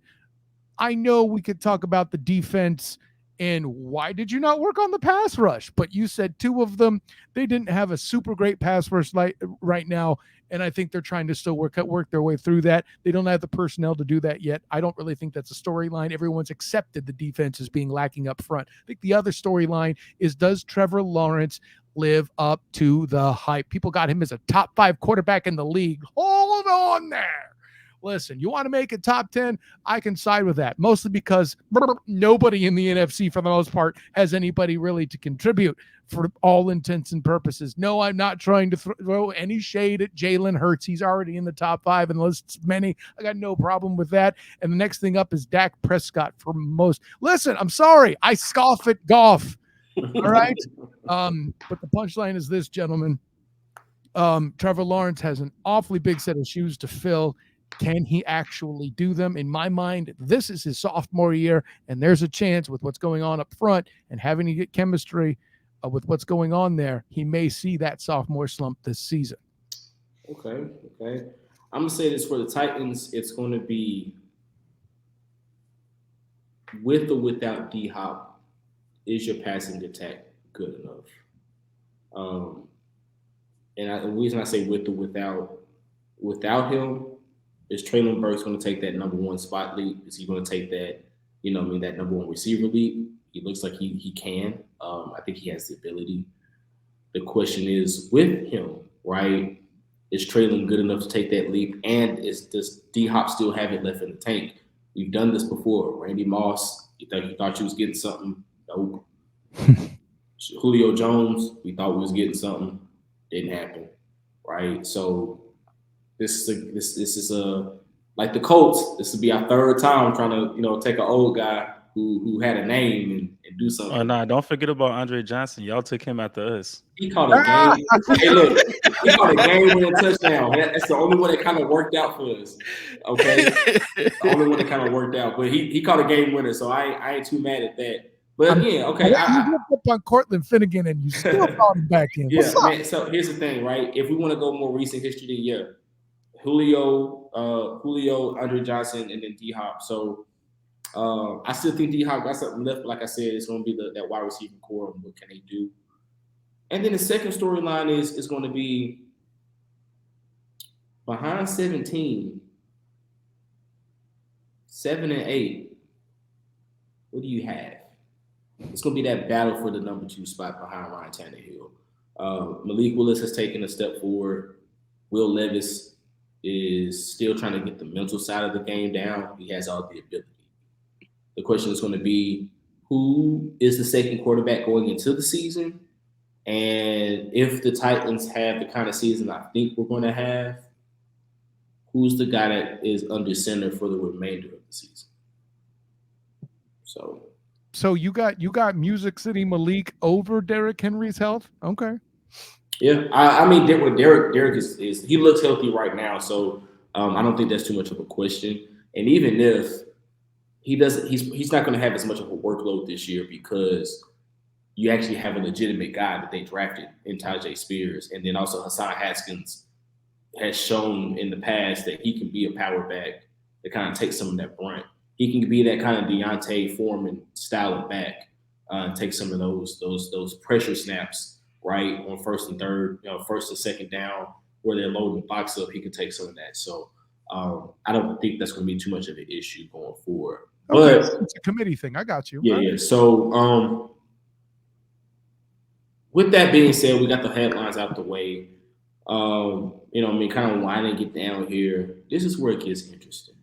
I know we could talk about the defense and why did you not work on the pass rush? But you said 2 of them, they didn't have a super great pass rush right now, and I think they're trying to still work their way through that. They don't have the personnel to do that yet. I don't really think that's a storyline. Everyone's accepted the defense as being lacking up front. I think the other storyline is, does Trevor Lawrence live up to the hype? People got him as a top 5 quarterback in the league. Hold on there. Listen, you want to make it top 10? I can side with that, mostly because nobody in the NFC, for the most part, has anybody really to contribute for all intents and purposes. No, I'm not trying to throw any shade at Jalen Hurts. He's already in the top 5 and lists many. I got no problem with that. And the next thing up is Dak Prescott for most. Listen, I'm sorry. I scoff at golf. All right. But the punchline is this, gentlemen. Trevor Lawrence has an awfully big set of shoes to fill. Can he actually do them? In my mind, this is his sophomore year, and there's a chance with what's going on up front and having to get chemistry with what's going on there, he may see that sophomore slump this season. Okay. I'm going to say this for the Titans. It's going to be with or without D-Hop, is your passing attack good enough? And the reason I say with or without him is Treylon Burks going to take that number 1 spot leap? Is he going to take that, that number 1 receiver leap? He looks like he can. I think he has the ability. The question is with him, right? Is Treylon good enough to take that leap? And does D-Hop still have it left in the tank? We've done this before. Randy Moss, you thought you was getting something? Nope. Julio Jones, we thought we was getting something. Didn't happen, right? So this is like the Colts. This will be our 3rd time trying to take an old guy who had a name and do something. Oh no! Don't forget about Andre Johnson. Y'all took him after us. He caught a game. Hey, look, he caught a game-winning touchdown. That's the only one that kind of worked out for us. Okay, the only one that kind of worked out. But he caught a game winner, so I ain't too mad at that. But again, okay. You looked up on Cortland Finnegan and you still brought him back in. Yeah, man. So here's the thing, right? If we want to go more recent history, then yeah, Julio, Andre Johnson, and then D-Hop. So I still think D-Hop got something left. But like I said, it's going to be that wide receiver core and what can they do. And then the second storyline is going to be behind 17, 7 and 8. What do you have? It's going to be that battle for the number 2 spot behind Ryan Tannehill. Malik Willis has taken a step forward. Will Levis is still trying to get the mental side of the game down. He has all the ability. The question is going to be, who is the second quarterback going into the season? And if the Titans have the kind of season I think we're going to have, who's the guy that is under center for the remainder of the season? So you got Music City Malik over Derrick Henry's health? Okay. Yeah, I mean, Derrick is he looks healthy right now, so I don't think that's too much of a question. And even if he doesn't, he's not going to have as much of a workload this year because you actually have a legitimate guy that they drafted in Tajay Spears, and then also Hassan Haskins has shown in the past that he can be a power back that kind of takes some of that brunt. He can be that kind of Deontay Foreman style of back, and take some of those pressure snaps, right, on 1st and 3rd, 1st and 2nd down, where they're loading the box up. He can take some of that. So I don't think that's going to be too much of an issue going forward. Okay, but it's a committee thing. I got you. Yeah. So with that being said, we got the headlines out the way. Kind of winding it down here. This is where it gets interesting.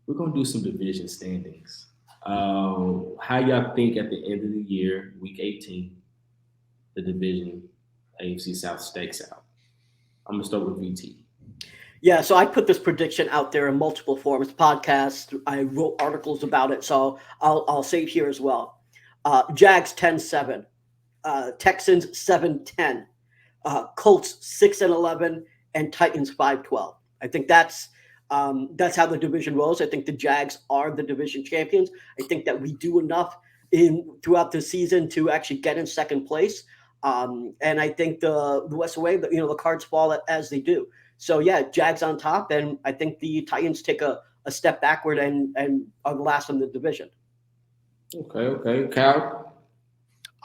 We're going to do some division standings. How y'all think at the end of the year, week 18, the division AFC South stakes out? I'm going to start with VT. Yeah, so I put this prediction out there in multiple forms, podcasts. I wrote articles about it, so I'll say it here as well. Jags 10-7, Texans 7-10, Colts 6-11, and Titans 5-12. I think that's how the division rolls. I think the Jags are the division champions. I think that we do enough throughout the season to actually get in second place. And I think the West away, the cards fall as they do. So yeah, Jags on top, and I think the Titans take a step backward and are the last in the division. Okay, Cal.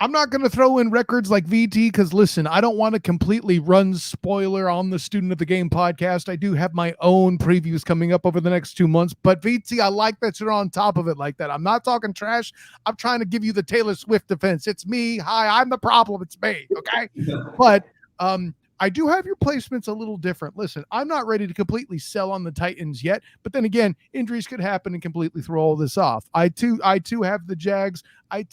I'm not going to throw in records like VT because, listen, I don't want to completely run spoiler on the Student of the Game podcast. I do have my own previews coming up over the next 2 months. But, VT, I like that you're on top of it like that. I'm not talking trash. I'm trying to give you the Taylor Swift defense. It's me. Hi, I'm the problem. It's me. Okay? But I do have your placements a little different. Listen, I'm not ready to completely sell on the Titans yet, but then again, injuries could happen and completely throw all this off. I too have the Jags. I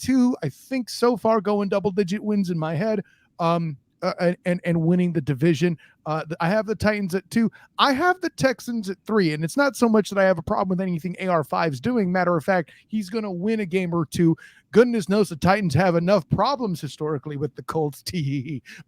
think so far going double-digit wins in my head. And winning the division. I have the Titans at 2. I have the Texans at 3, and it's not so much that I have a problem with anything AR5's doing. Matter of fact, he's going to win a game or two. Goodness knows the Titans have enough problems historically with the Colts.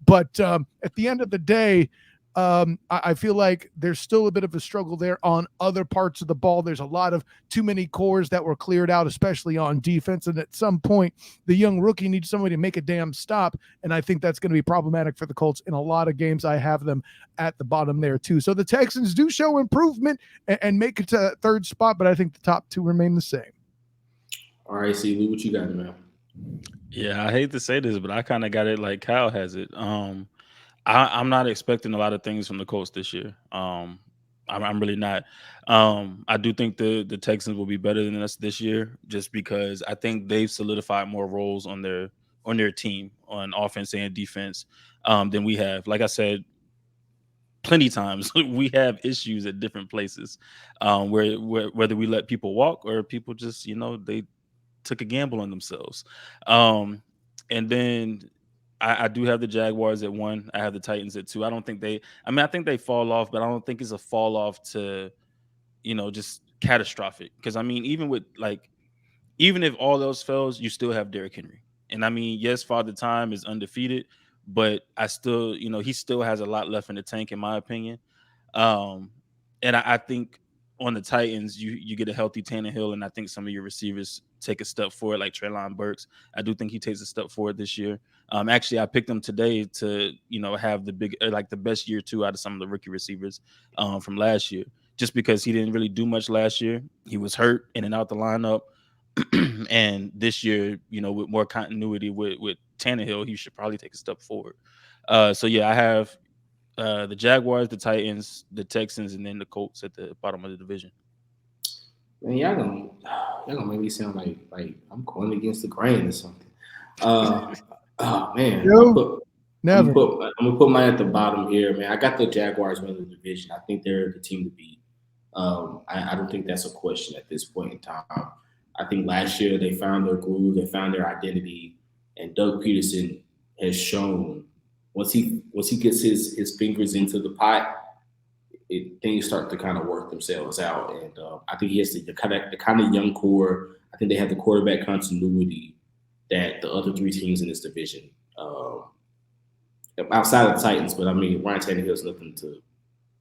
But at the end of the day, I feel like there's still a bit of a struggle there on other parts of the ball. There's a lot of too many cores that were cleared out, especially on defense. And at some point, the young rookie needs somebody to make a damn stop. And I think that's going to be problematic for the Colts in a lot of games. I have them at the bottom there too. So the Texans do show improvement and make it to third spot, but I think the top 2 remain the same. All right, see, what you got, man? Yeah, I hate to say this, but I kind of got it like Kyle has it. I'm not expecting a lot of things from the Colts this year. I'm really not. I do think the Texans will be better than us this year, just because I think they've solidified more roles on their team on offense and defense than we have. Like I said, plenty times we have issues at different places where whether we let people walk or people just they took a gamble on themselves. And then I do have the Jaguars at 1. I have the Titans at 2. I don't think I think they fall off, but I don't think it's a fall off to, just catastrophic. Because even if all else fails, you still have Derrick Henry. And yes, Father Time is undefeated, but I still, he still has a lot left in the tank, in my opinion. And I think on the Titans, you get a healthy Tannehill, and I think some of your receivers take a step forward, like Treylon Burks. I do think he takes a step forward this year. Actually, I picked him today to have the best year 2 out of some of the rookie receivers from last year, just because he didn't really do much last year. He was hurt in and out the lineup, and this year, with more continuity with Tannehill, he should probably take a step forward. So yeah, I have the Jaguars, the Titans, the Texans, and then the Colts at the bottom of the division. Man, y'all gonna make me sound like I'm going against the grain or something. Oh man, I'm gonna put mine at the bottom here, man. I got the Jaguars winning the division. I think they're the team to beat. I don't think that's a question at this point in time. I think last year they found their groove, they found their identity, and Doug Peterson has shown once he gets his fingers into the pot, things start to kind of work themselves out. And I think he has the kind of young core. I think they have the quarterback continuity that the other 3 teams in this division, outside of the Titans, but Ryan Tannehill is nothing to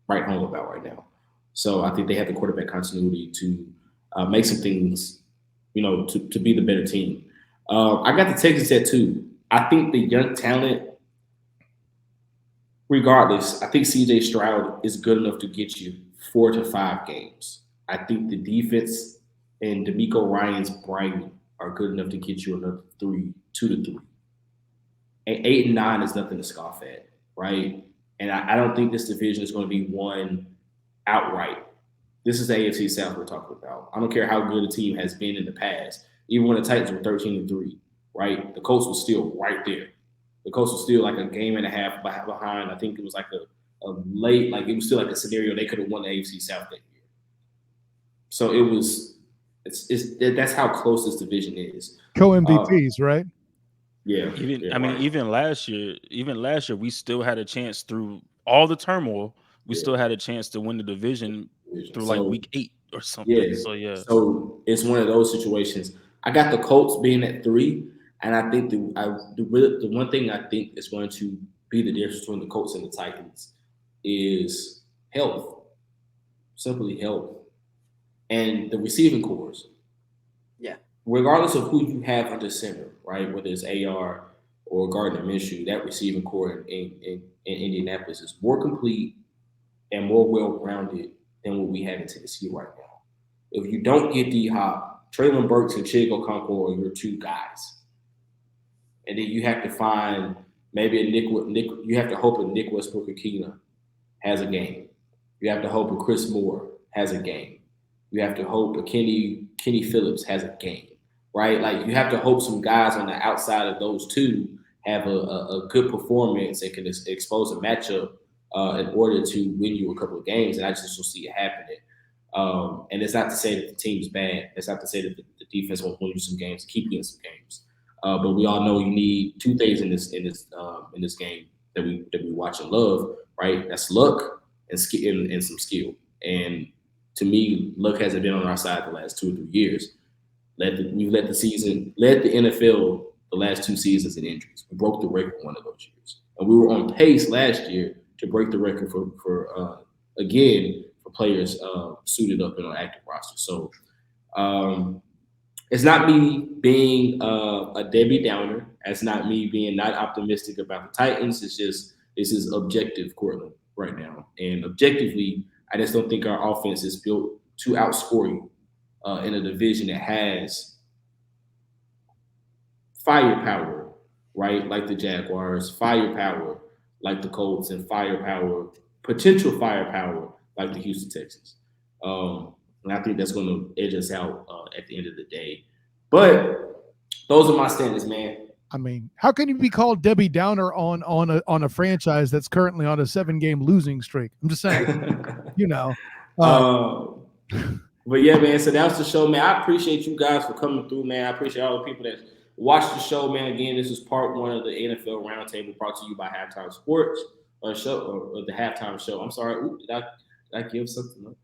write home about right now. So I think they have the quarterback continuity to make some things, to be the better team. I got the Texans at 2. I think the young talent, regardless, I think C.J. Stroud is good enough to get you 4 to 5 games. I think the defense and DeMeco Ryans' brain are good enough to get you another 2 to 3. And 8 and 9 is nothing to scoff at, right? And I don't think this division is going to be won outright. This is the AFC South we're talking about. I don't care how good a team has been in the past. Even when the Titans were 13-3, right? The Colts was still right there. The Colts was still like a game and a half behind. I think it was like a late, it was still like a scenario they could have won the AFC South that year. So that's how close this division is. Co-MVPs, right? Yeah. Even last year, we still had a chance through all the turmoil. We still had a chance to win the division through week 8 or something. Yeah. So it's one of those situations. I got the Colts being at 3. And I think the one thing I think is going to be the difference between the Colts and the Titans is health, simply health, and the receiving cores. Yeah. Regardless of who you have under center, right? Whether it's AR or Gardner Minshew, that receiving core in Indianapolis is more complete and more well-rounded than what we have in Tennessee right now. If you don't get D-Hop, Treylon Burks and Chig Okonkwo are your 2 guys. And then you have to find maybe you have to hope a Nick Westbrook-Akina has a game. You have to hope a Chris Moore has a game. You have to hope a Kenny Phillips has a game, right? You have to hope some guys on the outside of those 2 have a good performance and can expose a matchup in order to win you a couple of games. And I just don't see it happening. And it's not to say that the team's bad. It's not to say that the defense won't win you some games, keep you in some games. But we all know you need two things in this game that we watch and love, right? That's luck and skill and some skill. And to me, luck hasn't been on our side the last 2 or 3 years. We've led the NFL the last 2 seasons in injuries. We broke the record one of those years, and we were on pace last year to break the record for players suited up in an active roster. So it's not me being a Debbie Downer. It's not me being not optimistic about the Titans. It's just this is objective, Cortland, right now, and objectively, I just don't think our offense is built to outscore you in a division that has firepower, right? Like the Jaguars, firepower like the Colts, and potential firepower like the Houston Texans. And I think that's going to edge us out at the end of the day. But those are my standards, man. I mean, how can you be called Debbie Downer on a franchise that's currently on a 7-game losing streak? I'm just saying, you know. But yeah, man. So that was the show, man. I appreciate you guys for coming through, man. I appreciate all the people that watched the show, man. Again, this is part 1 of the NFL Roundtable brought to you by Halftime Sports or the Halftime Show. I'm sorry. Ooh, did I give something up?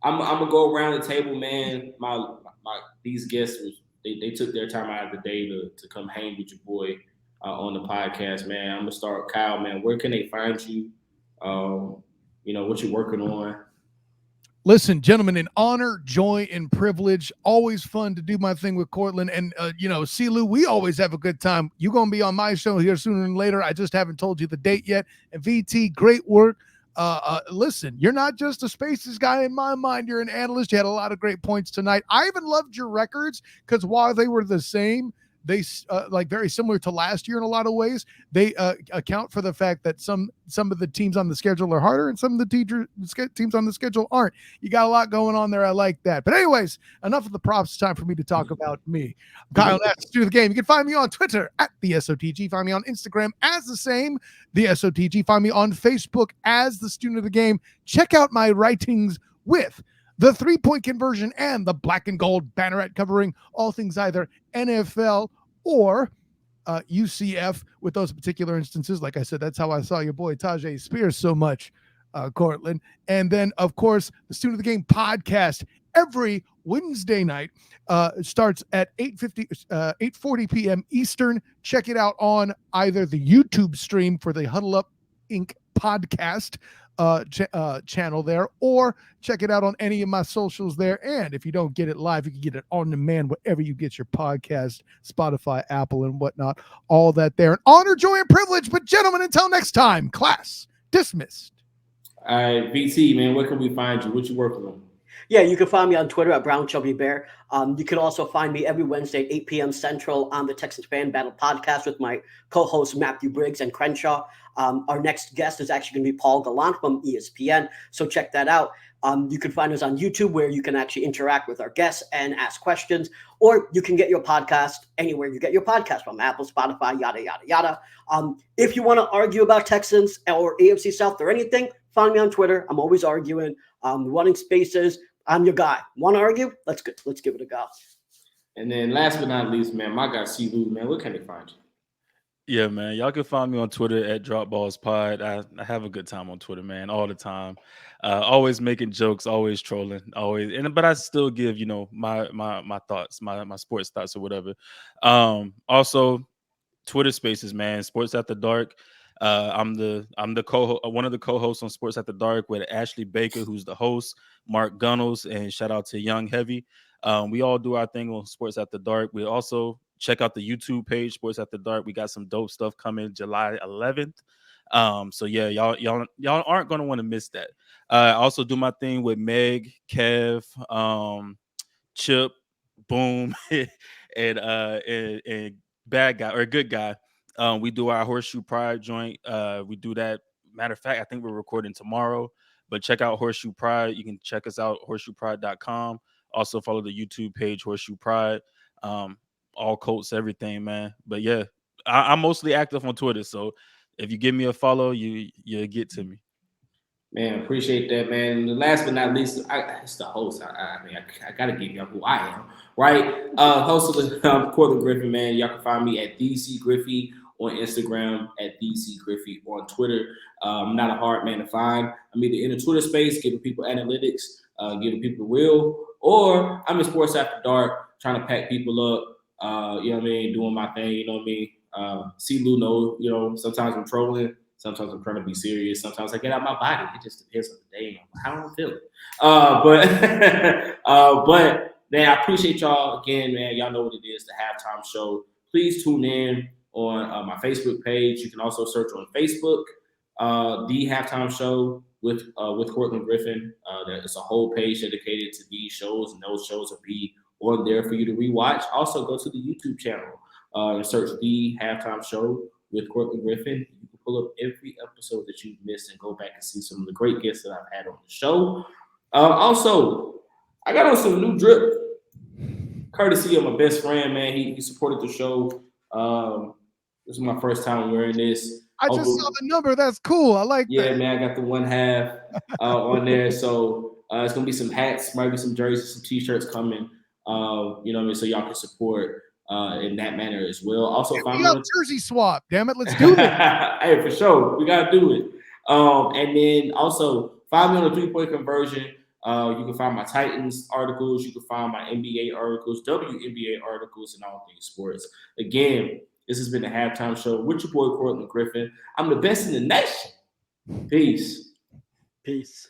I'm gonna go around the table, man. These guests they took their time out of the day to come hang with your boy on the podcast, man. I'm gonna start with Kyle, man. Where can they find you? What you're working on. Listen, gentlemen, in honor, joy, and privilege, always fun to do my thing with Cortland. And, CeeLou, we always have a good time. You're going to be on my show here sooner than later. I just haven't told you the date yet. And VT, great work. Listen, you're not just a Spaces guy in my mind. You're an analyst. You had a lot of great points tonight. I even loved your records because while they were the same, they very similar to last year in a lot of ways. They account for the fact that some of the teams on the schedule are harder and some of the teams on the schedule aren't. You got a lot going on there. I like that. But anyways, enough of the props. It's time for me to talk about me. Kyle Ness, Student of the Game. You can find me on Twitter at the SOTG. Find me on Instagram as the same, the SOTG. Find me on Facebook as the Student of the Game. Check out my writings with the 3-point conversion and the black and gold banneret covering all things either NFL or UCF with those particular instances. Like I said, that's how I saw your boy Tajay Spears so much, Cortland. And then, of course, the Student of the Game podcast every Wednesday night starts at 8:40 p.m. Eastern. Check it out on either the YouTube stream for the Huddle Up Inc. podcast channel there, or check it out on any of my socials there. And if you don't get it live, you can get it on demand wherever you get your podcast, Spotify, Apple, and whatnot, all that there. And honor, joy, and privilege. But gentlemen, until next time, class dismissed. All right, VT, man, where can we find you? What you working on? Yeah, you can find me on Twitter at BrownChubbyBear. You can also find me every Wednesday at 8 p.m. Central on the Texans Fan Battle podcast with my co-hosts Matthew Briggs and Crenshaw. Our next guest is actually going to be Paul Gallant from ESPN, so check that out. You can find us on YouTube where you can actually interact with our guests and ask questions, or you can get your podcast anywhere you get your podcast from, Apple, Spotify, yada, yada, yada. If you want to argue about Texans or AFC South or anything, find me on Twitter. I'm always arguing, running spaces. I'm your guy. Want to argue? Let's give it a go. And then last but not least, man, my guy CeeLou, man, where can they find you? Yeah, man. Y'all can find me on Twitter at DropBallsPod. I have a good time on Twitter, man, all the time. Always making jokes, always trolling, but I still give, my thoughts, my sports thoughts or whatever. Also Twitter Spaces, man, Sports After Dark. I'm the one of the co-hosts on Sports After Dark with Ashley Baker, who's the host, Mark Gunnels, and shout out to Young Heavy. We all do our thing on Sports After Dark. We also check out the YouTube page, Sports After Dark. We got some dope stuff coming July 11th. So yeah, y'all aren't gonna want to miss that. I also do my thing with Meg, Kev, Chip, Boom, and Bad Guy or Good Guy. We do our Horseshoe Pride joint. We do that. Matter of fact, I think we're recording tomorrow. But check out Horseshoe Pride. You can check us out, horseshoepride.com. Also follow the YouTube page Horseshoe Pride. All Colts, everything, man. But yeah, I'm mostly active on Twitter, so if you give me a follow, you'll get to me. Man, appreciate that, man. And last but not least, it's the host. I mean, I got to give y'all who I am, right? Host of the Cortland Griffin, man. Y'all can find me at DC Griffey on Instagram, at DC Griffey on Twitter. I'm not a hard man to find. I'm either in the Twitter space, giving people analytics, giving people the real, or I'm in Sports After Dark, trying to pack people up, you know what I mean, doing my thing, you know what I mean? See Lou know, you know, sometimes I'm trolling. Sometimes I'm trying to be serious. Sometimes I get out my body. It just depends on the day and how I'm feeling. But man, I appreciate y'all again, man. Y'all know what it is, the halftime show. Please tune in on my Facebook page. You can also search on Facebook, the halftime show with Cortland Griffin. There's a whole page dedicated to these shows, and those shows will be on there for you to rewatch. Also, go to the YouTube channel and search the halftime show with Cortland Griffin. You can pull up every episode that you've missed and go back and see some of the great guests that I've had on the show. Also, I got on some new drip, courtesy of my best friend, man. He supported the show. This is my first time wearing this. I just saw the number. That's cool. I like that. Yeah, man, I got the 1/2 on there. So it's going to be some hats, might be some jerseys, some T-shirts coming, you know what I mean, so y'all can support in that manner as well. Also, we got jersey swap. Damn it, let's do it. Hey, for sure, we gotta do it. And then also find me on a 3-point conversion. You can find my Titans articles. You can find my NBA articles, WNBA articles, and all things sports. Again, this has been the halftime show with your boy Cortland Griffin. I'm the best in the nation. Peace. Peace.